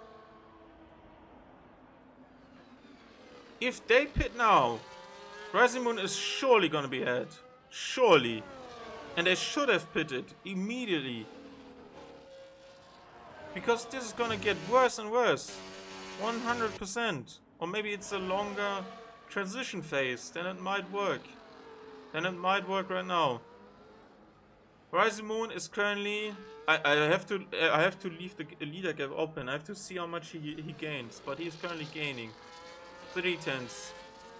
If they pit now, Rising Moon is surely gonna be ahead. Surely. And they should have pitted immediately. Because this is gonna get worse and worse. 100%. Or maybe it's a longer transition phase. Then it might work. Then it might work right now. Rising Moon is currently... I have to leave the leader gap open. I have to see how much he gains. But he's currently gaining 3 tenths,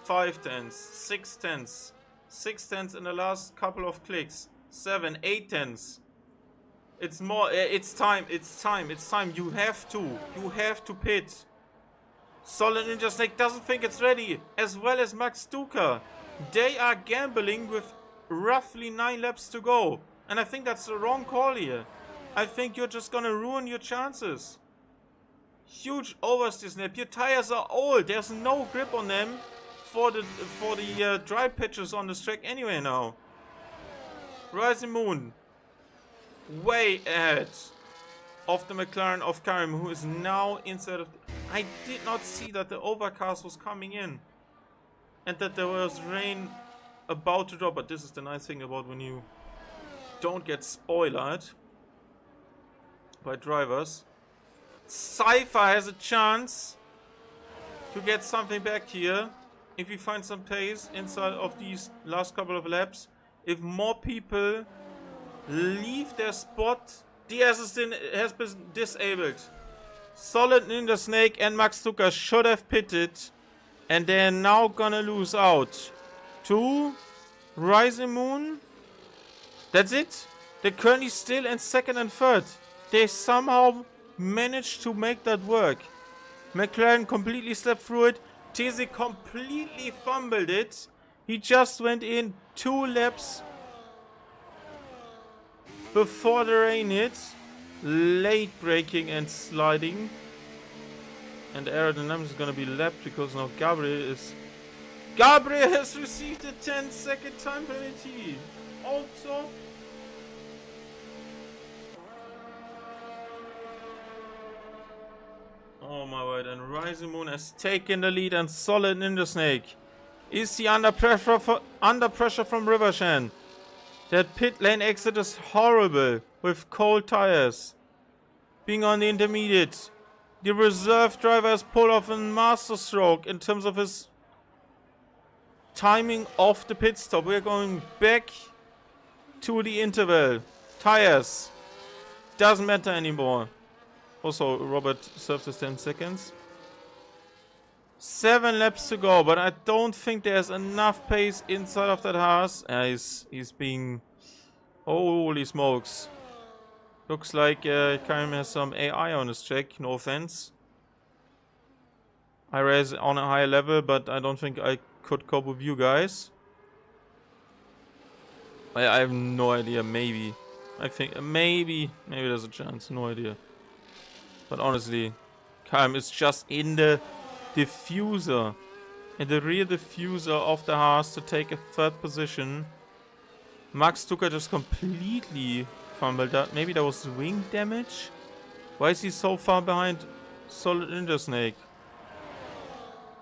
5 tenths, 6 tenths, 6 tenths in the last couple of clicks, 7, 8 tenths. It's more. It's time. It's time. It's time. You have to pit. Solid Ninja Snake doesn't think it's ready, as well as Max Duca. They are gambling with roughly 9 laps to go. And I think that's the wrong call here. I think you're just gonna ruin your chances. Huge oversteer snap. Your tires are old. There's no grip on them for the dry pitches on this track anyway now. Rising Moon, way ahead of the McLaren of Karim, who is now inside of... I did not see that the overcast was coming in. And that there was rain about to drop. But this is the nice thing about when you don't get spoiled by drivers. Cypher has a chance to get something back here if we find some pace inside of these last couple of laps. If more people leave their spot, the assistant has been disabled. Solid Ninja Snake and Max Duca should have pitted, and they're now gonna lose out to Rising Moon. That's it. They're currently still in second and third. They somehow managed to make that work. McLaren completely slept through it. Tese completely fumbled it. He just went in 2 laps before the rain hit. Late braking and sliding. And aerodynamics is gonna be lapped because now Gabriel has received a 10-second time penalty. Also, oh my word, and Rising Moon has taken the lead, and Solid Ninja Snake is he under pressure from Rivershan. That pit lane exit is horrible with cold tires. Being on the intermediate, the reserve driver has pulled off a masterstroke in terms of his timing off the pit stop. We're going back to the interval. Tires. Doesn't matter anymore. Also, Robert serves us 10 seconds. 7 laps to go, but I don't think there's enough pace inside of that Haas. He's being... Holy smokes. Looks like Karim has some AI on his check, no offense. I race on a higher level, but I don't think I could cope with you guys. I have no idea, maybe. I think maybe there's a chance, no idea. But honestly, Karim is just in the diffuser, in the rear diffuser of the Haas to take a 3rd position. Max Duca just completely fumbled that. Maybe there was wing damage? Why is he so far behind Solid Ninja Snake?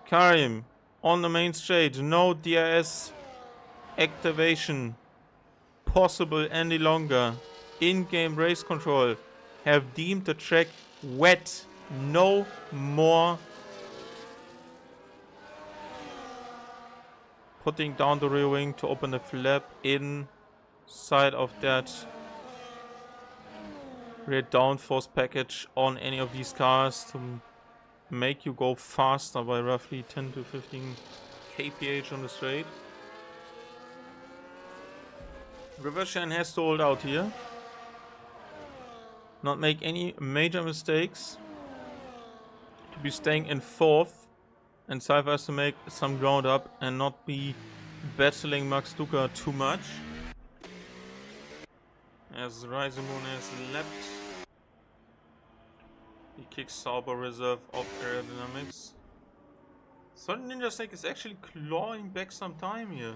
Karim on the main stage, no DRS activation possible any longer. In-game race control have deemed the track wet. No more putting down the rear wing to open the flap inside of that rear downforce package on any of these cars to make you go faster by roughly 10 to 15 kph on the straight. Rivershan has to hold out here, not make any major mistakes, to be staying in 4th, and Cypher has to make some ground up and not be battling Max Duca too much. As Rising Moon has leapt, he kicks Sao Paulo reserve of aerodynamics. Solid Ninja Snake is actually clawing back some time here.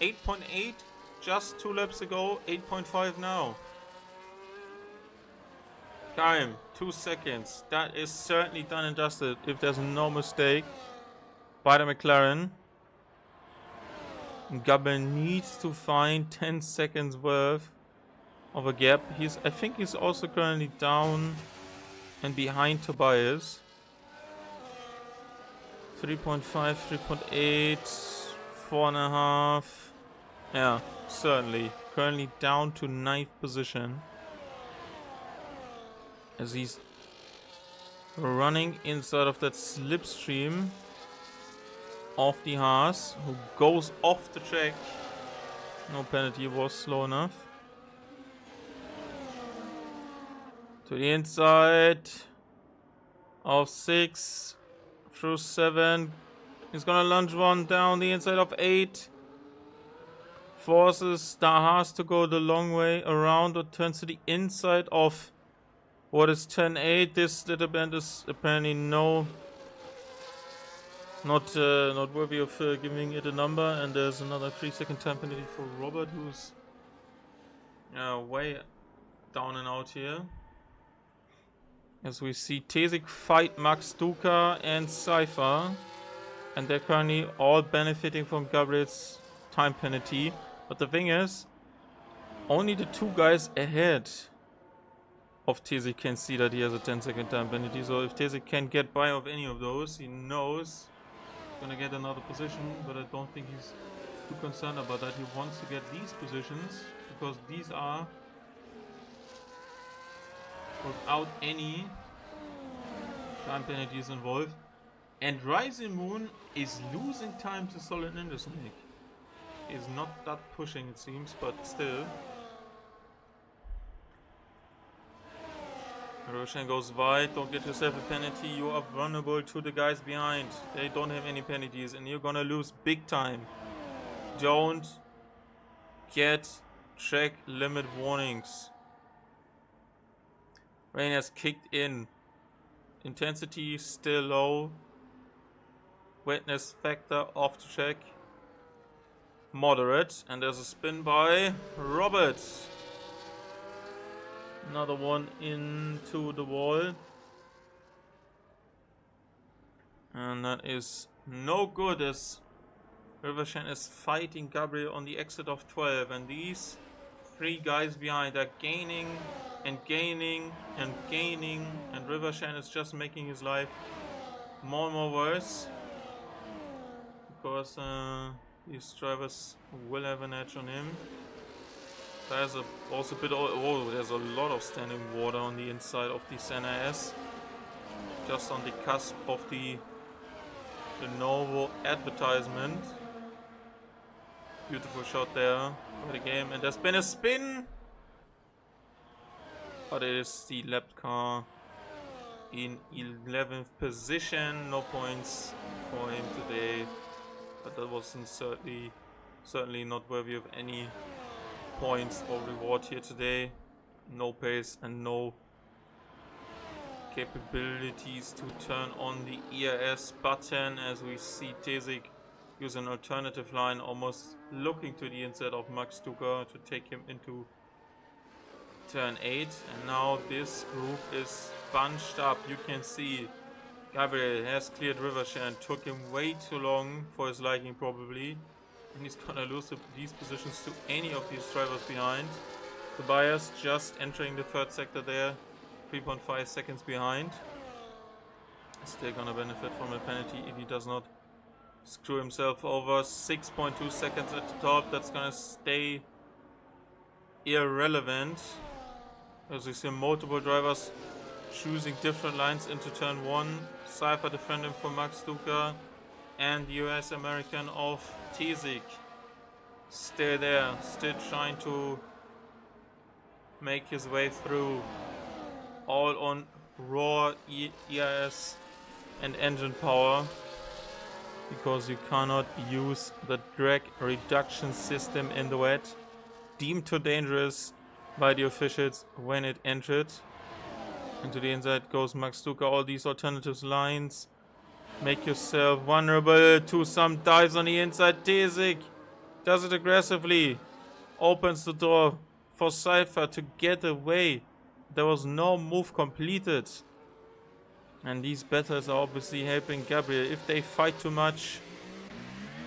8.8 just 2 laps ago, 8.5 now. Karim, 2 seconds. That is certainly done and dusted if there's no mistake by the McLaren. Gabriel needs to find 10 seconds worth of a gap. I think he's also currently down and behind Tobias. 3.5, 3.8, 4.5. Yeah, certainly. Currently down to 9th position. As he's running inside of that slipstream of the Haas, who goes off the track. No penalty, was slow enough. To the inside of 6 through 7. He's gonna lunge one down the inside of 8. Forces the Haas to go the long way around, or turns to the inside of what is 10.8. This little band is apparently not worthy of giving it a number, and there's another 3-second time penalty for Robert, who's way down and out here. As we see Tesik fight Max Duca and Cypher, and they're currently all benefiting from Gabriel's time penalty. But the thing is, only the 2 guys ahead of Tesik can see that he has a 10-second time penalty. So if Tesik can get by of any of those, he knows he's gonna get another position. But I don't think he's too concerned about that. He wants to get these positions because these are without any time penalties involved. And Rising Moon is losing time to Solid Anderson. Is not that pushing, it seems, but still. Roshan goes wide, don't get yourself a penalty, you are vulnerable to the guys behind. They don't have any penalties and you're gonna lose big time. Don't get track limit warnings. Rain has kicked in. Intensity still low. Wetness factor off the track. Moderate, and there's a spin by Robert. Another one into the wall. And that is no good, as Rivershan is fighting Gabriel on the exit of 12. And these 3 guys behind are gaining and gaining and gaining. And Rivershan is just making his life more and more worse. Because these drivers will have an edge on him. There's also a bit of, there's a lot of standing water on the inside of the NAS. Just on the cusp of the Novo advertisement. Beautiful shot there for the game. And there's been a spin. But it is the lap car in 11th position. No points for him today. But that wasn't certainly not worthy of any points or reward here today. No pace and no capabilities to turn on the ERS button, as we see Tesik use an alternative line, almost looking to the inside of Max Duca to take him into turn 8. And now this group is bunched up. You can see Gabriel has cleared Rivershan, took him way too long for his liking probably. And he's gonna lose these positions to any of these drivers behind. Tobias just entering the 3rd sector there, 3.5 seconds behind. Still gonna benefit from a penalty if he does not screw himself over. 6.2 seconds at the top, that's gonna stay irrelevant. As we see multiple drivers choosing different lines into turn 1. Cypher defending for Max Duca, and the US American of Tesik still there, still trying to make his way through, all on raw ERS and engine power, because you cannot use the drag reduction system in the wet, deemed too dangerous by the officials when it entered. Into the inside goes Max Duca, all these alternative lines. Make yourself vulnerable to some dives on the inside. Tesik does it aggressively. Opens the door for Cypher to get away. There was no move completed. And these battles are obviously helping Gabriel. If they fight too much,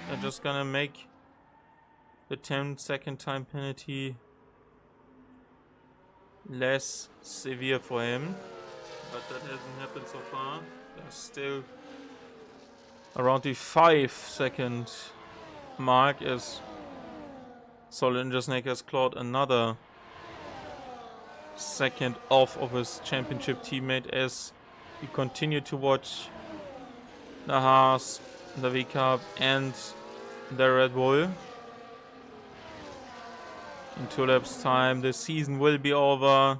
they're just gonna make the 10-second time penalty less severe for him. But that hasn't happened so far. There's still around the 5-second mark as Solid Ninja Snake has clawed another second off of his championship teammate as we continue to watch the Haas, the V-Cup and the Red Bull. In 2 laps time the season will be over.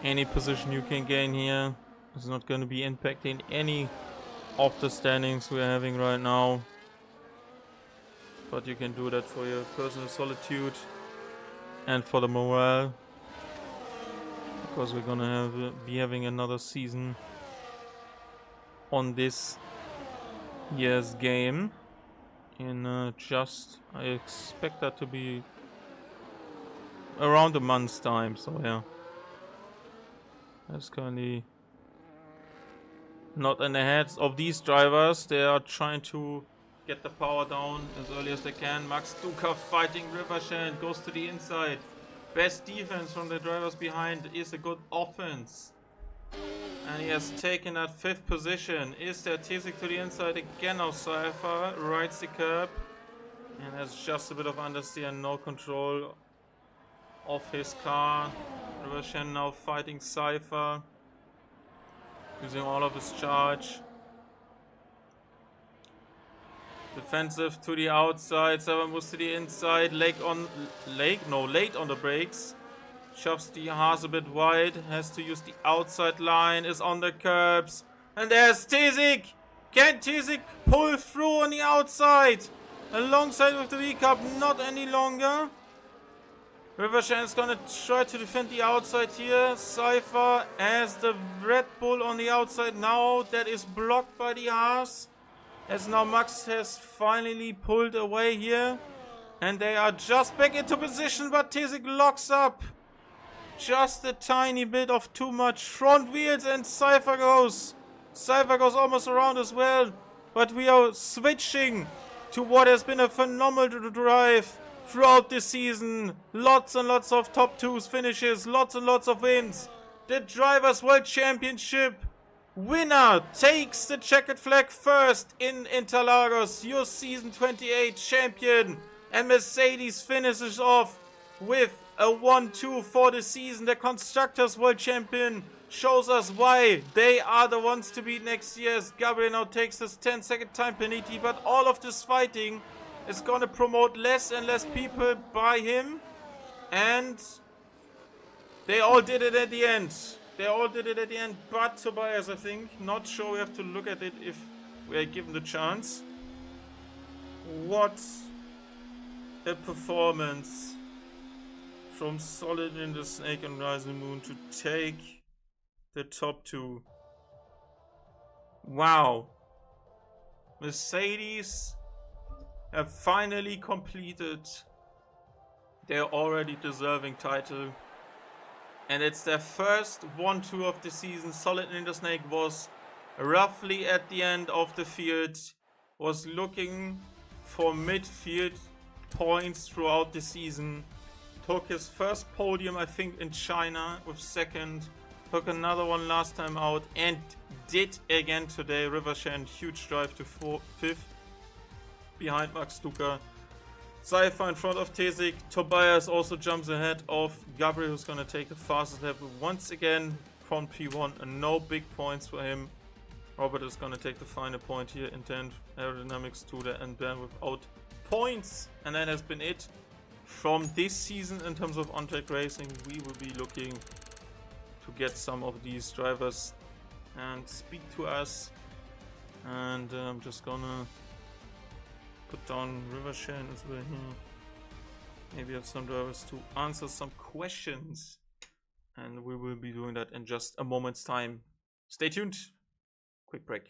Any position you can gain here is not going to be impacting any of the standings we're having right now. But you can do that for your personal solitude and for the morale. Because we're gonna be having another season on this year's game. In I expect that to be around a month's time, so yeah. That's currently not in the heads of these drivers. They are trying to get the power down as early as they can. Max Duca fighting Rivershan, goes to the inside. Best defense from the drivers behind is a good offense. And he has taken that 5th position. Is there Tizik to the inside again of Cypher? Rides the curb. And has just a bit of understeer and no control of his car. Rivershan now fighting Cypher, using all of his charge. Defensive to the outside, Cypher moves to the inside, late on the brakes. Shoves the Haas a bit wide, has to use the outside line, is on the curbs. And there's Tizik! Can Tizik pull through on the outside? Alongside with the V-Cup, not any longer. Rivershan is gonna try to defend the outside here. Cypher has the Red Bull on the outside now. That is blocked by the Haas. As now Max has finally pulled away here. And they are just back into position, but Tizik locks up. Just a tiny bit of too much front wheels and Cypher goes. Cypher goes almost around as well. But we are switching to what has been a phenomenal drive throughout the season. Lots and lots of top 2s finishes, lots and lots of wins. The Drivers' World Championship winner takes the checkered flag first in Interlagos, your season 28 champion. And Mercedes finishes off with a 1-2 for the season. The Constructors' World Champion shows us why they are the ones to beat next year, as Gabriel now takes his 10-second time penalty. But all of this fighting is going to promote less and less people by him. And they all did it at the end. But Tobias, I think, not sure, we have to look at it if we are given the chance. What a performance from Solid Ninja Snake and Rising Moon to take the top 2. Wow. Mercedes have finally completed their already deserving title. And it's their first 1-2 of the season. Solid Ninja Snake was roughly at the end of the field, was looking for midfield points throughout the season. Took his first podium, I think, in China with 2nd. Took another one last time out and did again today. Rivershan, huge drive to 5th behind Max Duca. Cypher in front of Tizik. Tobias also jumps ahead of Gabriel, who's going to take the fastest lap once again from P1. And no big points for him. Robert is going to take the final point here. Intent, aerodynamics to the end ban without points. And that has been it from this season in terms of on-track racing. We will be looking to get some of these drivers and speak to us. And I'm just gonna put down Rivershan as well here. Maybe have some drivers to answer some questions. And we will be doing that in just a moment's time. Stay tuned. Quick break.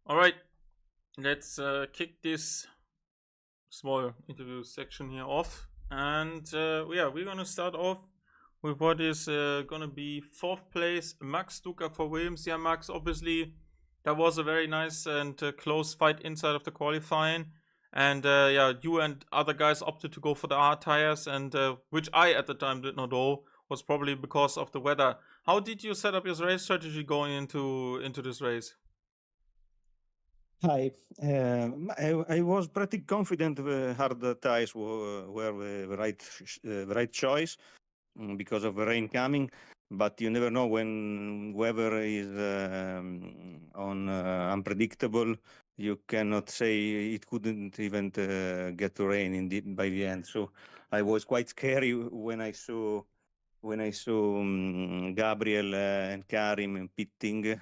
All right, let's kick this small interview section here off, and yeah, we're gonna start off with what is gonna be fourth place, Max Duca for Williams. Yeah, Max, obviously that was a very nice and close fight inside of the qualifying, and yeah, you and other guys opted to go for the hard tires, and which I at the time did not know was probably because of the weather. How did you set up your race strategy going into this race? Hi. I was pretty confident the hard tires were the right choice because of the rain coming. But you never know when weather is on unpredictable. You cannot say it couldn't even get to rain by the end. So I was quite scary when I saw Gabriel and Karim pitting.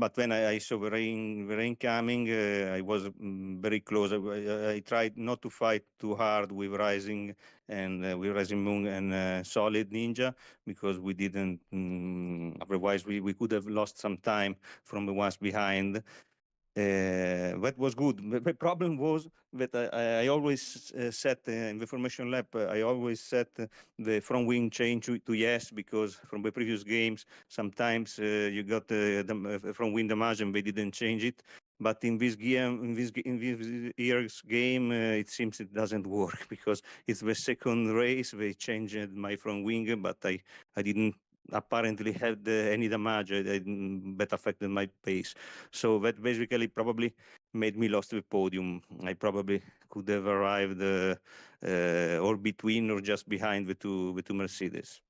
But when I saw the rain coming, I was very close. I tried not to fight too hard with Rising Moon and Solid Ninja because we didn't. Otherwise, we could have lost some time from the ones behind. That was good. The problem was that I always set in the formation lap. I always set the front wing chain to yes because from the previous games sometimes you got the front wing damage and they didn't change it. But in this game, in this year's game, it seems it doesn't work because it's the second race. They changed my front wing, but I didn't apparently have any damage that affected my pace. So that basically probably made me lost the podium. I probably could have arrived or between or just behind the two Mercedes.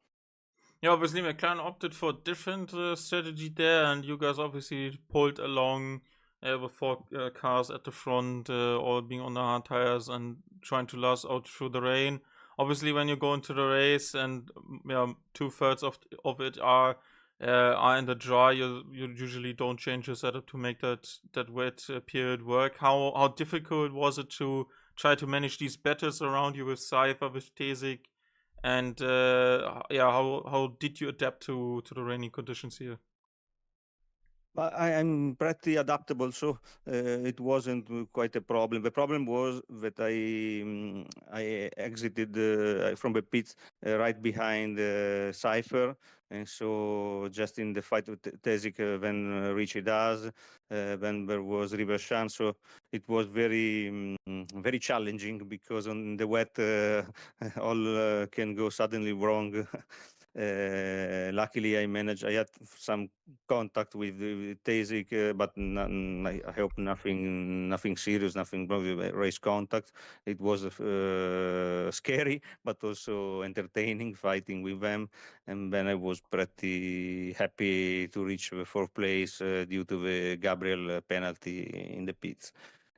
Yeah, obviously McLaren opted for a different strategy there, and you guys obviously pulled along with four cars at the front, all being on the hard tires and trying to last out through the rain. Obviously, when you go into the race and yeah, 2/3 of it are in the dry, you usually don't change your setup to make that wet period work. How difficult was it to try to manage these battles around you with Cypher, with Tesik? And yeah, how did you adapt to the rainy conditions here? But I'm pretty adaptable, so it wasn't quite a problem. The problem was that I exited from the pits right behind Cypher, and so just in the fight with Tesik, when Richie does, then there was River Shan, so it was very challenging because on the wet all can go suddenly wrong. Luckily, I had some contact with Tasik, but I hope nothing serious, nothing wrong with race contact. It was scary, but also entertaining fighting with them. And then I was pretty happy to reach the fourth place due to the Gabriel penalty in the pits.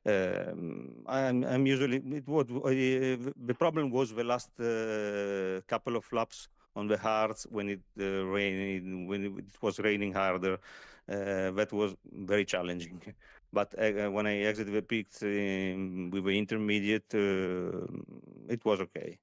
I'm usually the problem was the last couple of laps on the hards when it was raining harder. That was very challenging. But when I exited the peaks with the intermediate, it was okay.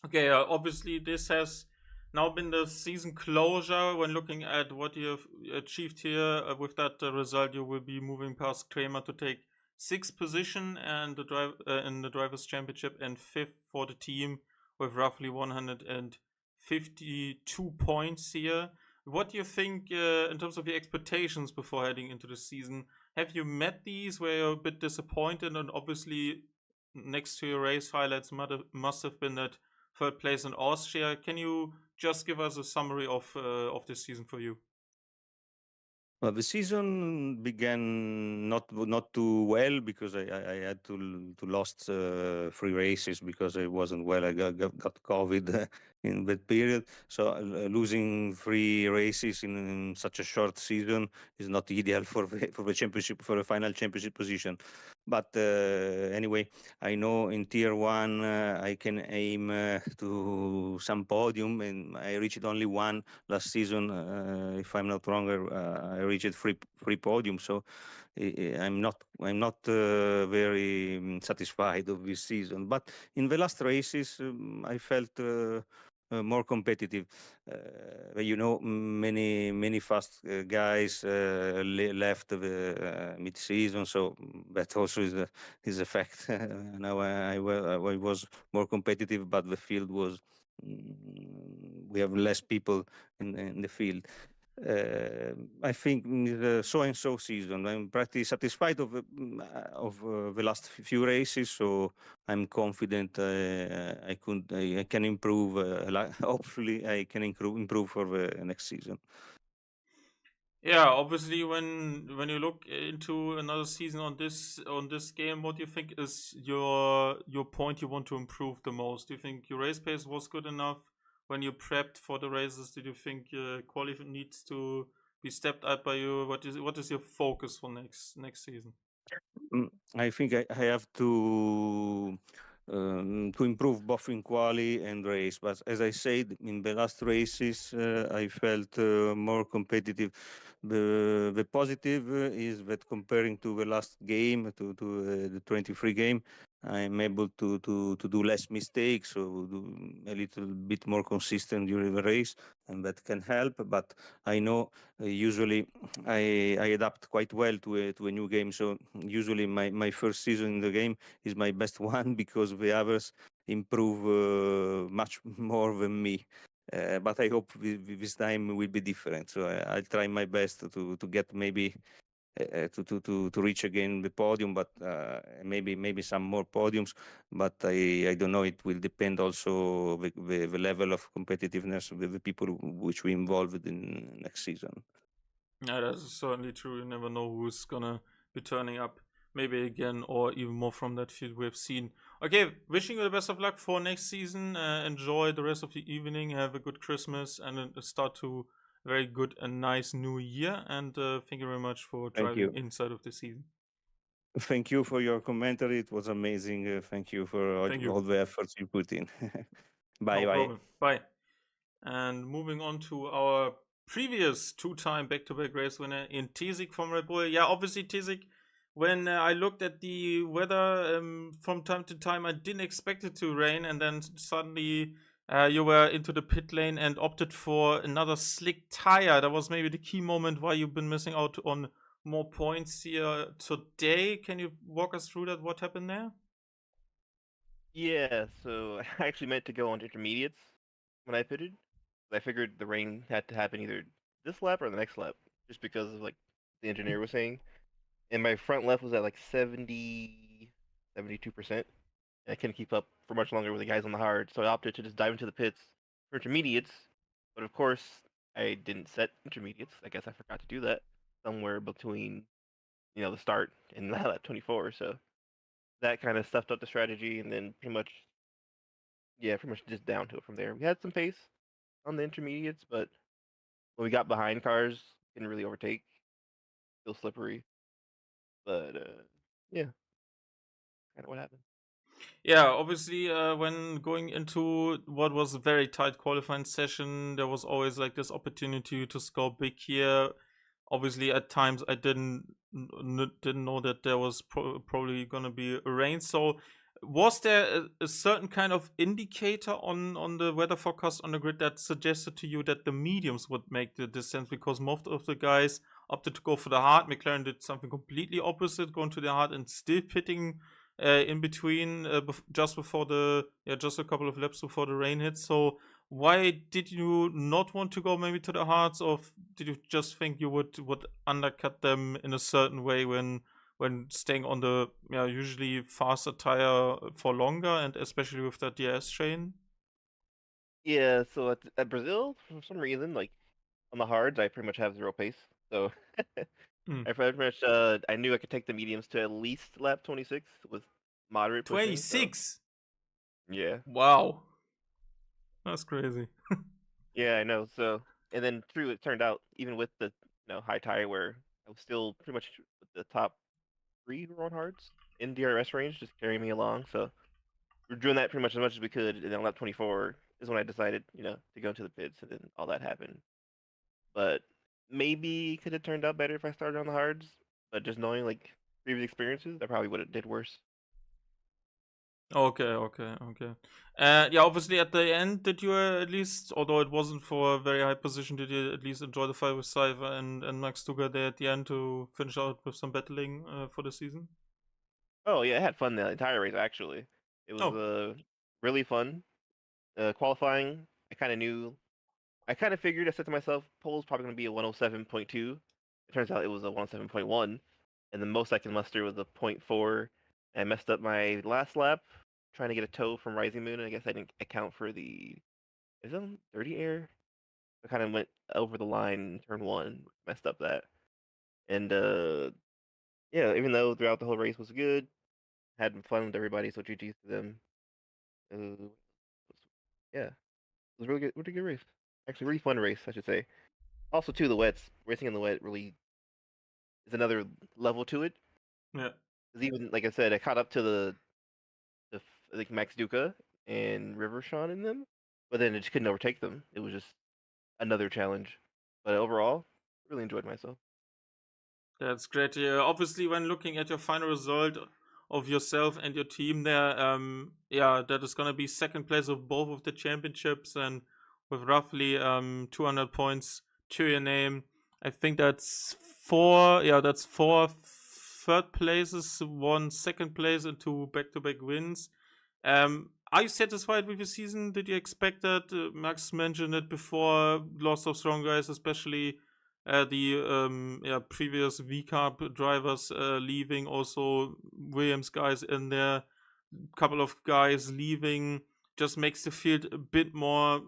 Okay, obviously this has now been the season closure. When looking at what you have achieved here, with that result, you will be moving past Kramer to take sixth position and the drive in the drivers' championship, and fifth for the team with roughly 152 points here. What do you think in terms of your expectations before heading into the season? Have you met these? Were you a bit disappointed? And obviously, next to your race highlights must have been that third place in Austria. Can you just give us a summary of this season for you? Well, the season began not too well because I had to lost three races because I wasn't well. I got COVID in that period. So losing three races in such a short season is not ideal for the championship, for the final championship position. But anyway, I know in tier one I can aim to some podium, and I reached only one last season. If I'm not wrong, I reached three podiums. So I'm not very satisfied of this season. But in the last races, I felt more competitive. Many fast guys left the mid-season, so that also is a fact. Now I was more competitive, but the field was we have less people in the field. I think the so-and-so season, I'm pretty satisfied of the last few races, so I'm confident I can improve. Hopefully, I can improve for the next season. Yeah, obviously, when you look into another season on this game, what do you think is your point you want to improve the most? Do you think your race pace was good enough when you prepped for the races? Did you think quality needs to be stepped up by you? What is your focus for next season? I think I have to improve both in quali and race. But as I said, in the last races, I felt more competitive. The positive is that comparing to the last game, to the 23 game, I'm able to do less mistakes, so do a little bit more consistent during the race, and that can help. But I know usually I adapt quite well to a new game. So usually my first season in the game is my best one because the others improve much more than me. But I hope this time will be different. So I'll try my best to get maybe to reach again the podium, but maybe some more podiums. But I don't know. It will depend also the level of competitiveness with the people which we involved in next season. Yeah, that's certainly true. You never know who's gonna be turning up. Maybe again, or even more from that field we've seen. Okay, wishing you the best of luck for next season. Enjoy the rest of the evening. Have a good Christmas and a start to a very good and nice new year. And thank you very much for Thank driving you. inside of the season. Thank you for your commentary. It was amazing. Thank you for Thank you. all the efforts you put in. Bye No bye. problem. Bye. And moving on to our previous two-time back-to-back race winner in Tizik from Red Bull. Yeah, obviously Tizik. When I looked at the weather from time to time, I didn't expect it to rain, and then suddenly you were into the pit lane and opted for another slick tire. That was maybe the key moment why you've been missing out on more points here today. Can you walk us through that? What happened there? Yeah, so I actually meant to go on intermediates when I pitted. I figured the rain had to happen either this lap or the next lap, just because of like the engineer was saying. And my front left was at like 72%. I couldn't keep up for much longer with the guys on the hard, so I opted to just dive into the pits for intermediates. But of course, I didn't set intermediates. I guess I forgot to do that somewhere between, the start and lap 24. So that kind of stuffed up the strategy, and then pretty much just downhill from there. We had some pace on the intermediates, but when we got behind cars, didn't really overtake. Still slippery, but yeah, kind of what happened. Yeah, obviously, when going into what was a very tight qualifying session, there was always like this opportunity to score big here. Obviously, at times I didn't know that there was probably gonna be a rain. So, was there a certain kind of indicator on the weather forecast on the grid that suggested to you that the mediums would make the distance? Because most of the guys opted to go for the hard. McLaren did something completely opposite, going to the hard and still pitting in between just before just a couple of laps before the rain hit. So why did you not want to go maybe to the hards, or did you just think you would undercut them in a certain way when staying on the usually faster tire for longer, and especially with that DRS chain? Yeah, so at Brazil, for some reason, like on the hards, I pretty much have zero pace. So Hmm. I pretty much I knew I could take the mediums to at least lap 26 with moderate pushing. So 26. yeah, Wow, that's crazy. yeah, I know. So and then true, it turned out even with the high tire where I was still pretty much with the top three who were on hards in DRS range, just carrying me along. So we're doing that pretty much as we could. And then lap 24 is when I decided, to go into the pits, and then all that happened. But maybe it could have turned out better if I started on the hards. But just knowing like previous experiences, I probably would have did worse. Okay. Yeah, obviously at the end, did you at least, although it wasn't for a very high position, did you at least enjoy the fight with Cypher and Max Duga there at the end to finish out with some battling for the season? Oh yeah, I had fun the entire race actually. It was Oh, really fun. Qualifying, I kind of figured. I said to myself, pole's probably going to be a 107.2. It turns out it was a 107.1, and the most I can muster was a .4. I messed up my last lap trying to get a tow from Rising Moon, and I guess I didn't account for the is it 30 air. I kind of went over the line in turn one, messed up that, and yeah. Even though throughout the whole race was good, had fun with everybody, so GG's to them. Uh, yeah, it was really good race. Actually, really fun race, I should say. Also, too, the wets racing in the wet really is another level to it. yeah. Because even like I said, I caught up to like Max Duca and River Sean in them, but then I just couldn't overtake them. It was just another challenge. But overall, really enjoyed myself. That's great to hear. Obviously, when looking at your final result of yourself and your team there, yeah, that is gonna be second place of both of the championships, and with roughly 200 points to your name. I think that's four. Yeah, that's four third places, one second place, and two back-to-back wins. Are you satisfied with your season? Did you expect that? Max mentioned it before. Lots of strong guys, especially the previous V Cup drivers leaving. Also, Williams guys in there. Couple of guys leaving just makes the field a bit more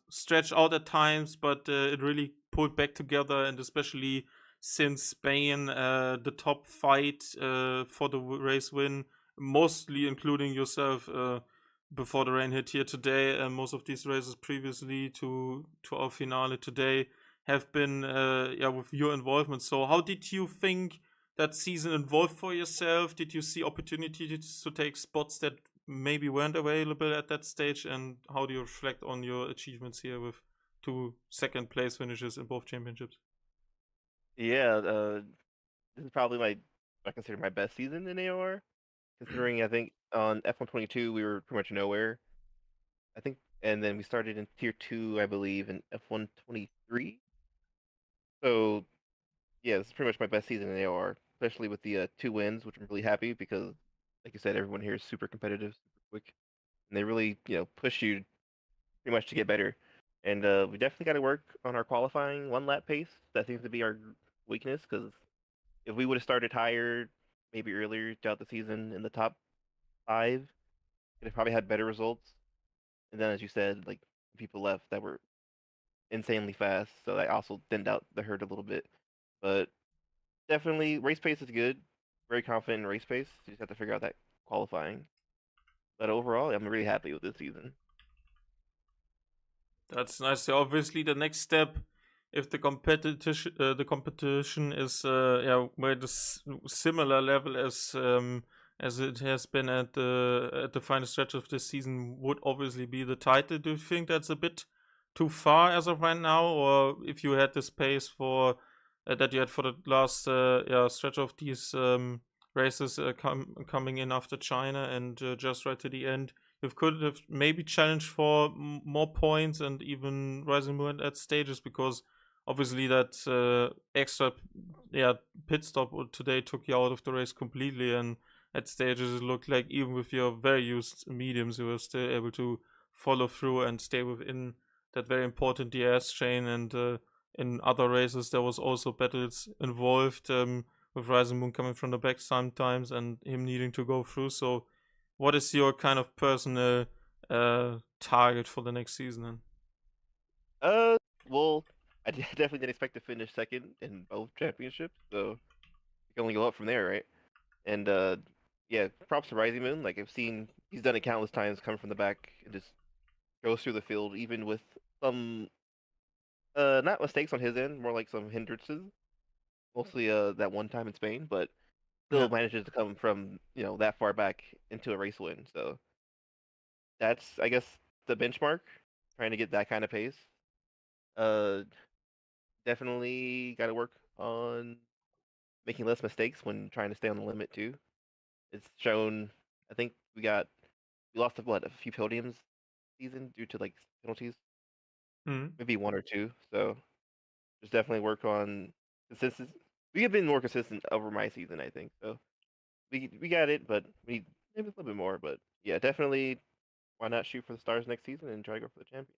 stretched out at times, but it really pulled back together, and especially since Spain, the top fight for the race win, mostly including yourself, before the rain hit here today, and most of these races previously to our finale today have been with your involvement. So how did you think that season evolved for yourself? Did you see opportunities to take spots that maybe weren't available at that stage? And how do you reflect on your achievements here with two second place finishes in both championships? Yeah, this is probably I consider my best season in AOR, considering I think on F122 we were pretty much nowhere. I think, and then we started in tier two, I believe, in F123. So yeah, this is pretty much my best season in AOR, especially with the two wins, which I'm really happy because, like you said, everyone here is super competitive, super quick, and they really push you pretty much to get better. And we definitely got to work on our qualifying one lap pace. That seems to be our weakness because if we would have started higher, maybe earlier throughout the season in the top five, could have probably had better results. And then, as you said, like people left that were insanely fast, so that also thinned out the herd a little bit. But definitely, race pace is good. Very confident in race pace. You just have to figure out that qualifying. But overall, I'm really happy with this season. That's nice. So obviously, the next step, if the competition is where similar level as it has been at the final stretch of this season, would obviously be the title. Do you think that's a bit too far as of right now, or if you had this pace for that you had for the last stretch of these races coming in after China and just right to the end? You could have maybe challenged for more points and even rising more at stages, because obviously that extra pit stop today took you out of the race completely, and at stages it looked like even with your very used mediums you were still able to follow through and stay within that very important DRS chain. And in other races there was also battles involved, with Rising Moon coming from the back sometimes and him needing to go through. So what is your kind of personal target for the next season then? Well, I definitely didn't expect to finish second in both championships, so you can only go up from there, right? And yeah, props to Rising Moon. Like I've seen, he's done it countless times, come from the back and just goes through the field, even with some not mistakes on his end, more like some hindrances. Mostly that one time in Spain, but Yeah. still manages to come from that far back into a race win. So that's, I guess, the benchmark. Trying to get that kind of pace. Uh, Definitely got to work on making less mistakes when trying to stay on the limit too. It's shown. I think we got we lost a few podiums season due to like penalties, Mm. maybe one or two. So there's definitely work on consistency. We have been more consistent over my season, I think. So we got it, but we need maybe a little bit more. But yeah, definitely. Why not shoot for the stars next season and try to go for the champion?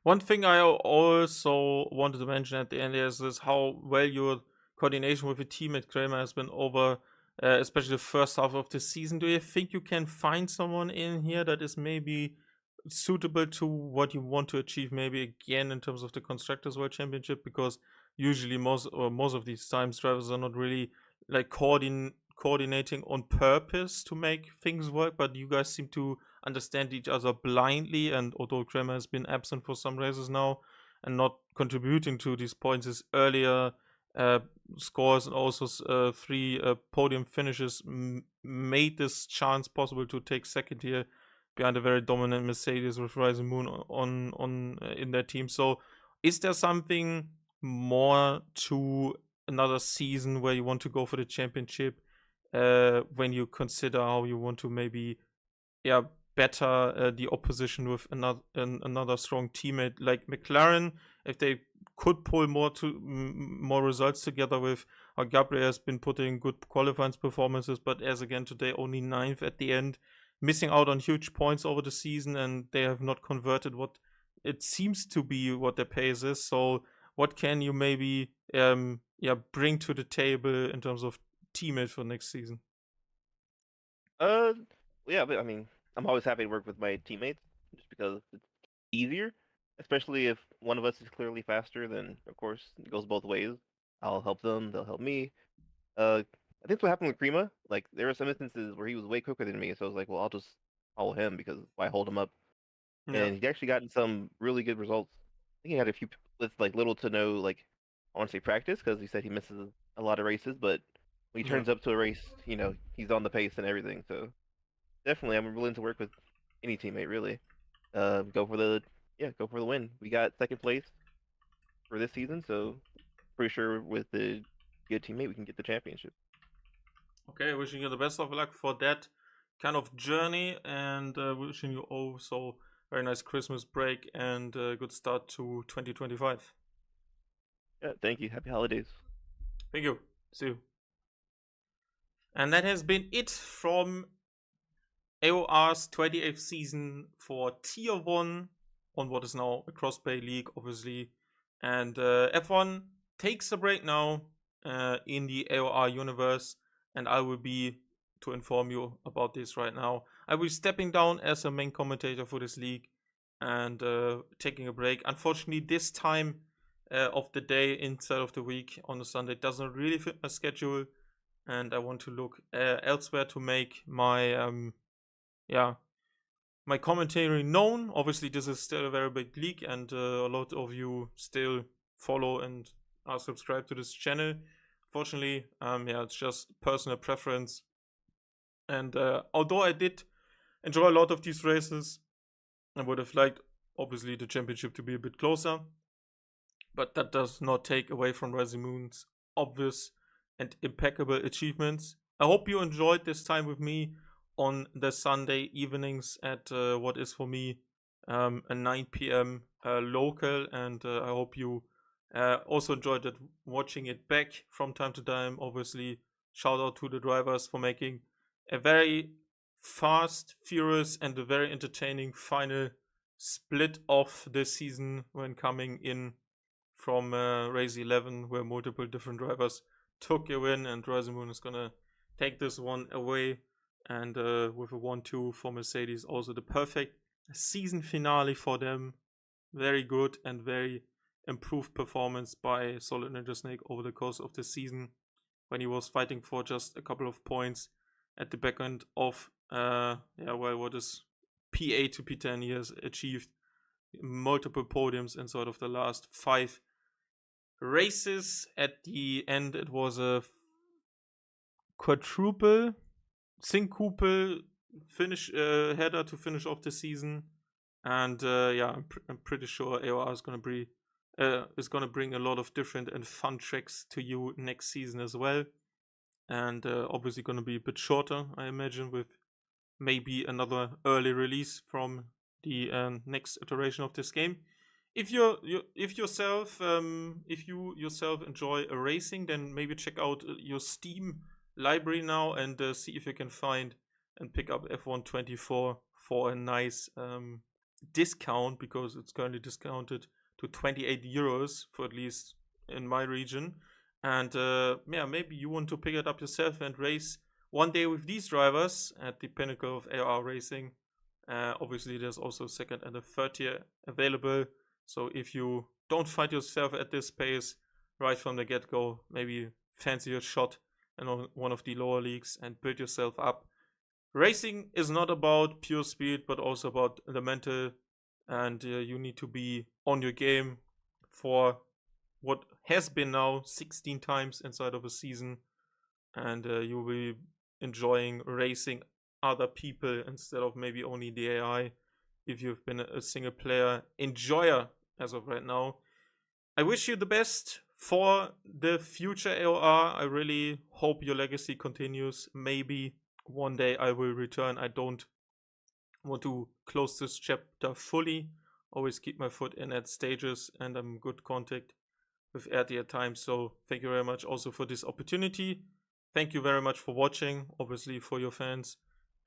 One thing I also wanted to mention at the end is how well your coordination with your teammate Kramer has been over, especially the first half of the season. Do you think you can find someone in here that is maybe suitable to what you want to achieve, maybe again in terms of the Constructors World Championship? Because usually most of these times drivers are not really like coordinating on purpose to make things work, but you guys seem to understand each other blindly, and although Kramer has been absent for some races now and not contributing to these points, his earlier scores and also 3 podium finishes made this chance possible to take second here behind a very dominant Mercedes with Rising Moon on in their team. So is there something more to another season where you want to go for the championship when you consider how you want to maybe better the opposition with another strong teammate like McLaren? If they could pull more results together with how Gabriel has been putting good qualifying performances, but as again today only 9th at the end, missing out on huge points over the season, and they have not converted what it seems to be what their pace is. So what can you maybe bring to the table in terms of teammate for next season? Yeah, but I mean, I'm always happy to work with my teammates just because it's easier, especially if one of us is clearly faster. Then of course it goes both ways. I'll help them; they'll help me. I think that's what happened with Krima. Like there were some instances where he was way quicker than me, so I was like, well, I'll just follow him because why hold him up? Yeah. And he actually gotten some really good results. I think he had a few with like little to no like I want to say practice because he said he misses a lot of races, but when he Yeah. turns up to a race, he's on the pace and everything. So definitely, I'm willing to work with any teammate really. Go for the win. We got second place for this season, so pretty sure with the good teammate we can get the championship. Okay, wishing you the best of luck for that kind of journey, and wishing you also very nice Christmas break and a good start to 2025. Yeah, thank you. Happy holidays. Thank you. See you. And that has been it from AOR's 28th season for Tier 1 on what is now a cross-play league, obviously. And F1 takes a break now in the AOR universe, and I will be, to inform you about this right now, I will be stepping down as a main commentator for this league and taking a break. Unfortunately, this time of the day instead of the week on a Sunday doesn't really fit my schedule, and I want to look elsewhere to make my my commentary known. Obviously, this is still a very big league, and a lot of you still follow and are subscribed to this channel. Fortunately, it's just personal preference. And although I did enjoy a lot of these races, I would have liked, obviously, the championship to be a bit closer. But that does not take away from Rising Moon's obvious and impeccable achievements. I hope you enjoyed this time with me on the Sunday evenings at what is for me a 9 p.m. Local, and I hope you also enjoyed it watching it back from time to time. Obviously, shout out to the drivers for making a very fast, furious, and a very entertaining final split off this season when coming in from race 11, where multiple different drivers took a win, and Rising Moon is gonna take this one away. And with a 1-2 for Mercedes, also the perfect season finale for them. Very good and very improved performance by Solid Ninja Snake over the course of the season, when he was fighting for just a couple of points at the back end of what is P8 to P10 he has achieved multiple podiums in sort of the last 5 races. At the end, it was a quintuple finish header to finish off the season, and I'm pretty sure AOR is gonna bring a lot of different and fun tracks to you next season as well, and obviously gonna be a bit shorter, I imagine, with maybe another early release from the next iteration of this game. If you yourself enjoy racing, then maybe check out your Steam library now and see if you can find and pick up F1 24 for a nice discount, because it's currently discounted to 28 euros for, at least in my region. And yeah, maybe you want to pick it up yourself and race one day with these drivers at the pinnacle of AOR racing. Obviously, there's also a second and a third tier available. So if you don't find yourself at this pace right from the get-go, maybe fancy a shot in one of the lower leagues and build yourself up. Racing is not about pure speed, but also about the mental, and you need to be on your game for what has been now 16 times inside of a season, and you will be enjoying racing other people instead of maybe only the AI, if you've been a single player enjoyer as of right now. I wish you the best for the future AOR. I really hope your legacy continues. Maybe one day I will return. I don't want to close this chapter fully. Always keep my foot in at stages, and I'm in good contact with RT at times. So thank you very much also for this opportunity. Thank you very much for watching, obviously for your fans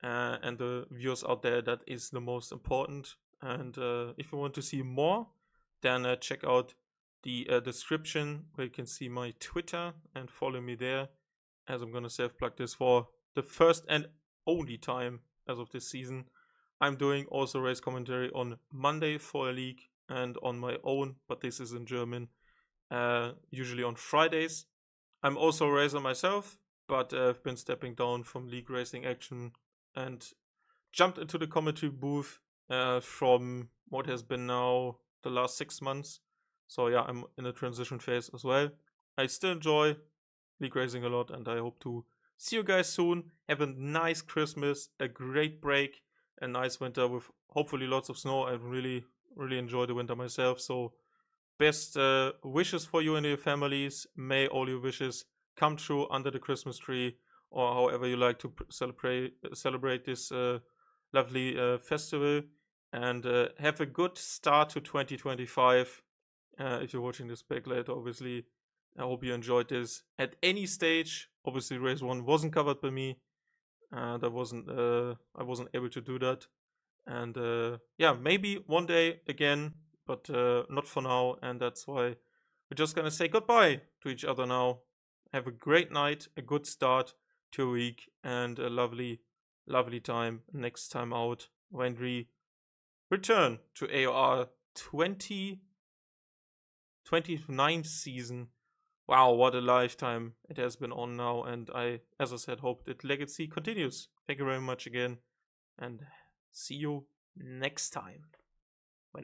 and the viewers out there. That is the most important. And if you want to see more, then check out the description where you can see my Twitter and follow me there, as I'm gonna self-plug this for the first and only time as of this season. I'm doing also race commentary on Monday for a league and on my own, but this is in German, usually on Fridays. I'm also a racer myself, but I've been stepping down from league racing action and jumped into the commentary booth from what has been now the last 6 months. So yeah, I'm in a transition phase as well. I still enjoy league racing a lot, and I hope to see you guys soon. Have a nice Christmas, a great break, a nice winter with hopefully lots of snow. I really enjoy the winter myself. So best wishes for you and your families. May all your wishes come true under the Christmas tree, or however you like to celebrate this lovely festival. And have a good start to 2025. If you're watching this back later, obviously, I hope you enjoyed this at any stage. Obviously, race 1 wasn't covered by me. I wasn't able to do that. And yeah, maybe one day again, but not for now. And that's why we're just gonna say goodbye to each other now. Have a great night, a good start to a week, and a lovely time next time out when we return to AOR 29th season. Wow, what a lifetime it has been on now, and I, as I said, hope that legacy continues. Thank you very much again, and see you next time.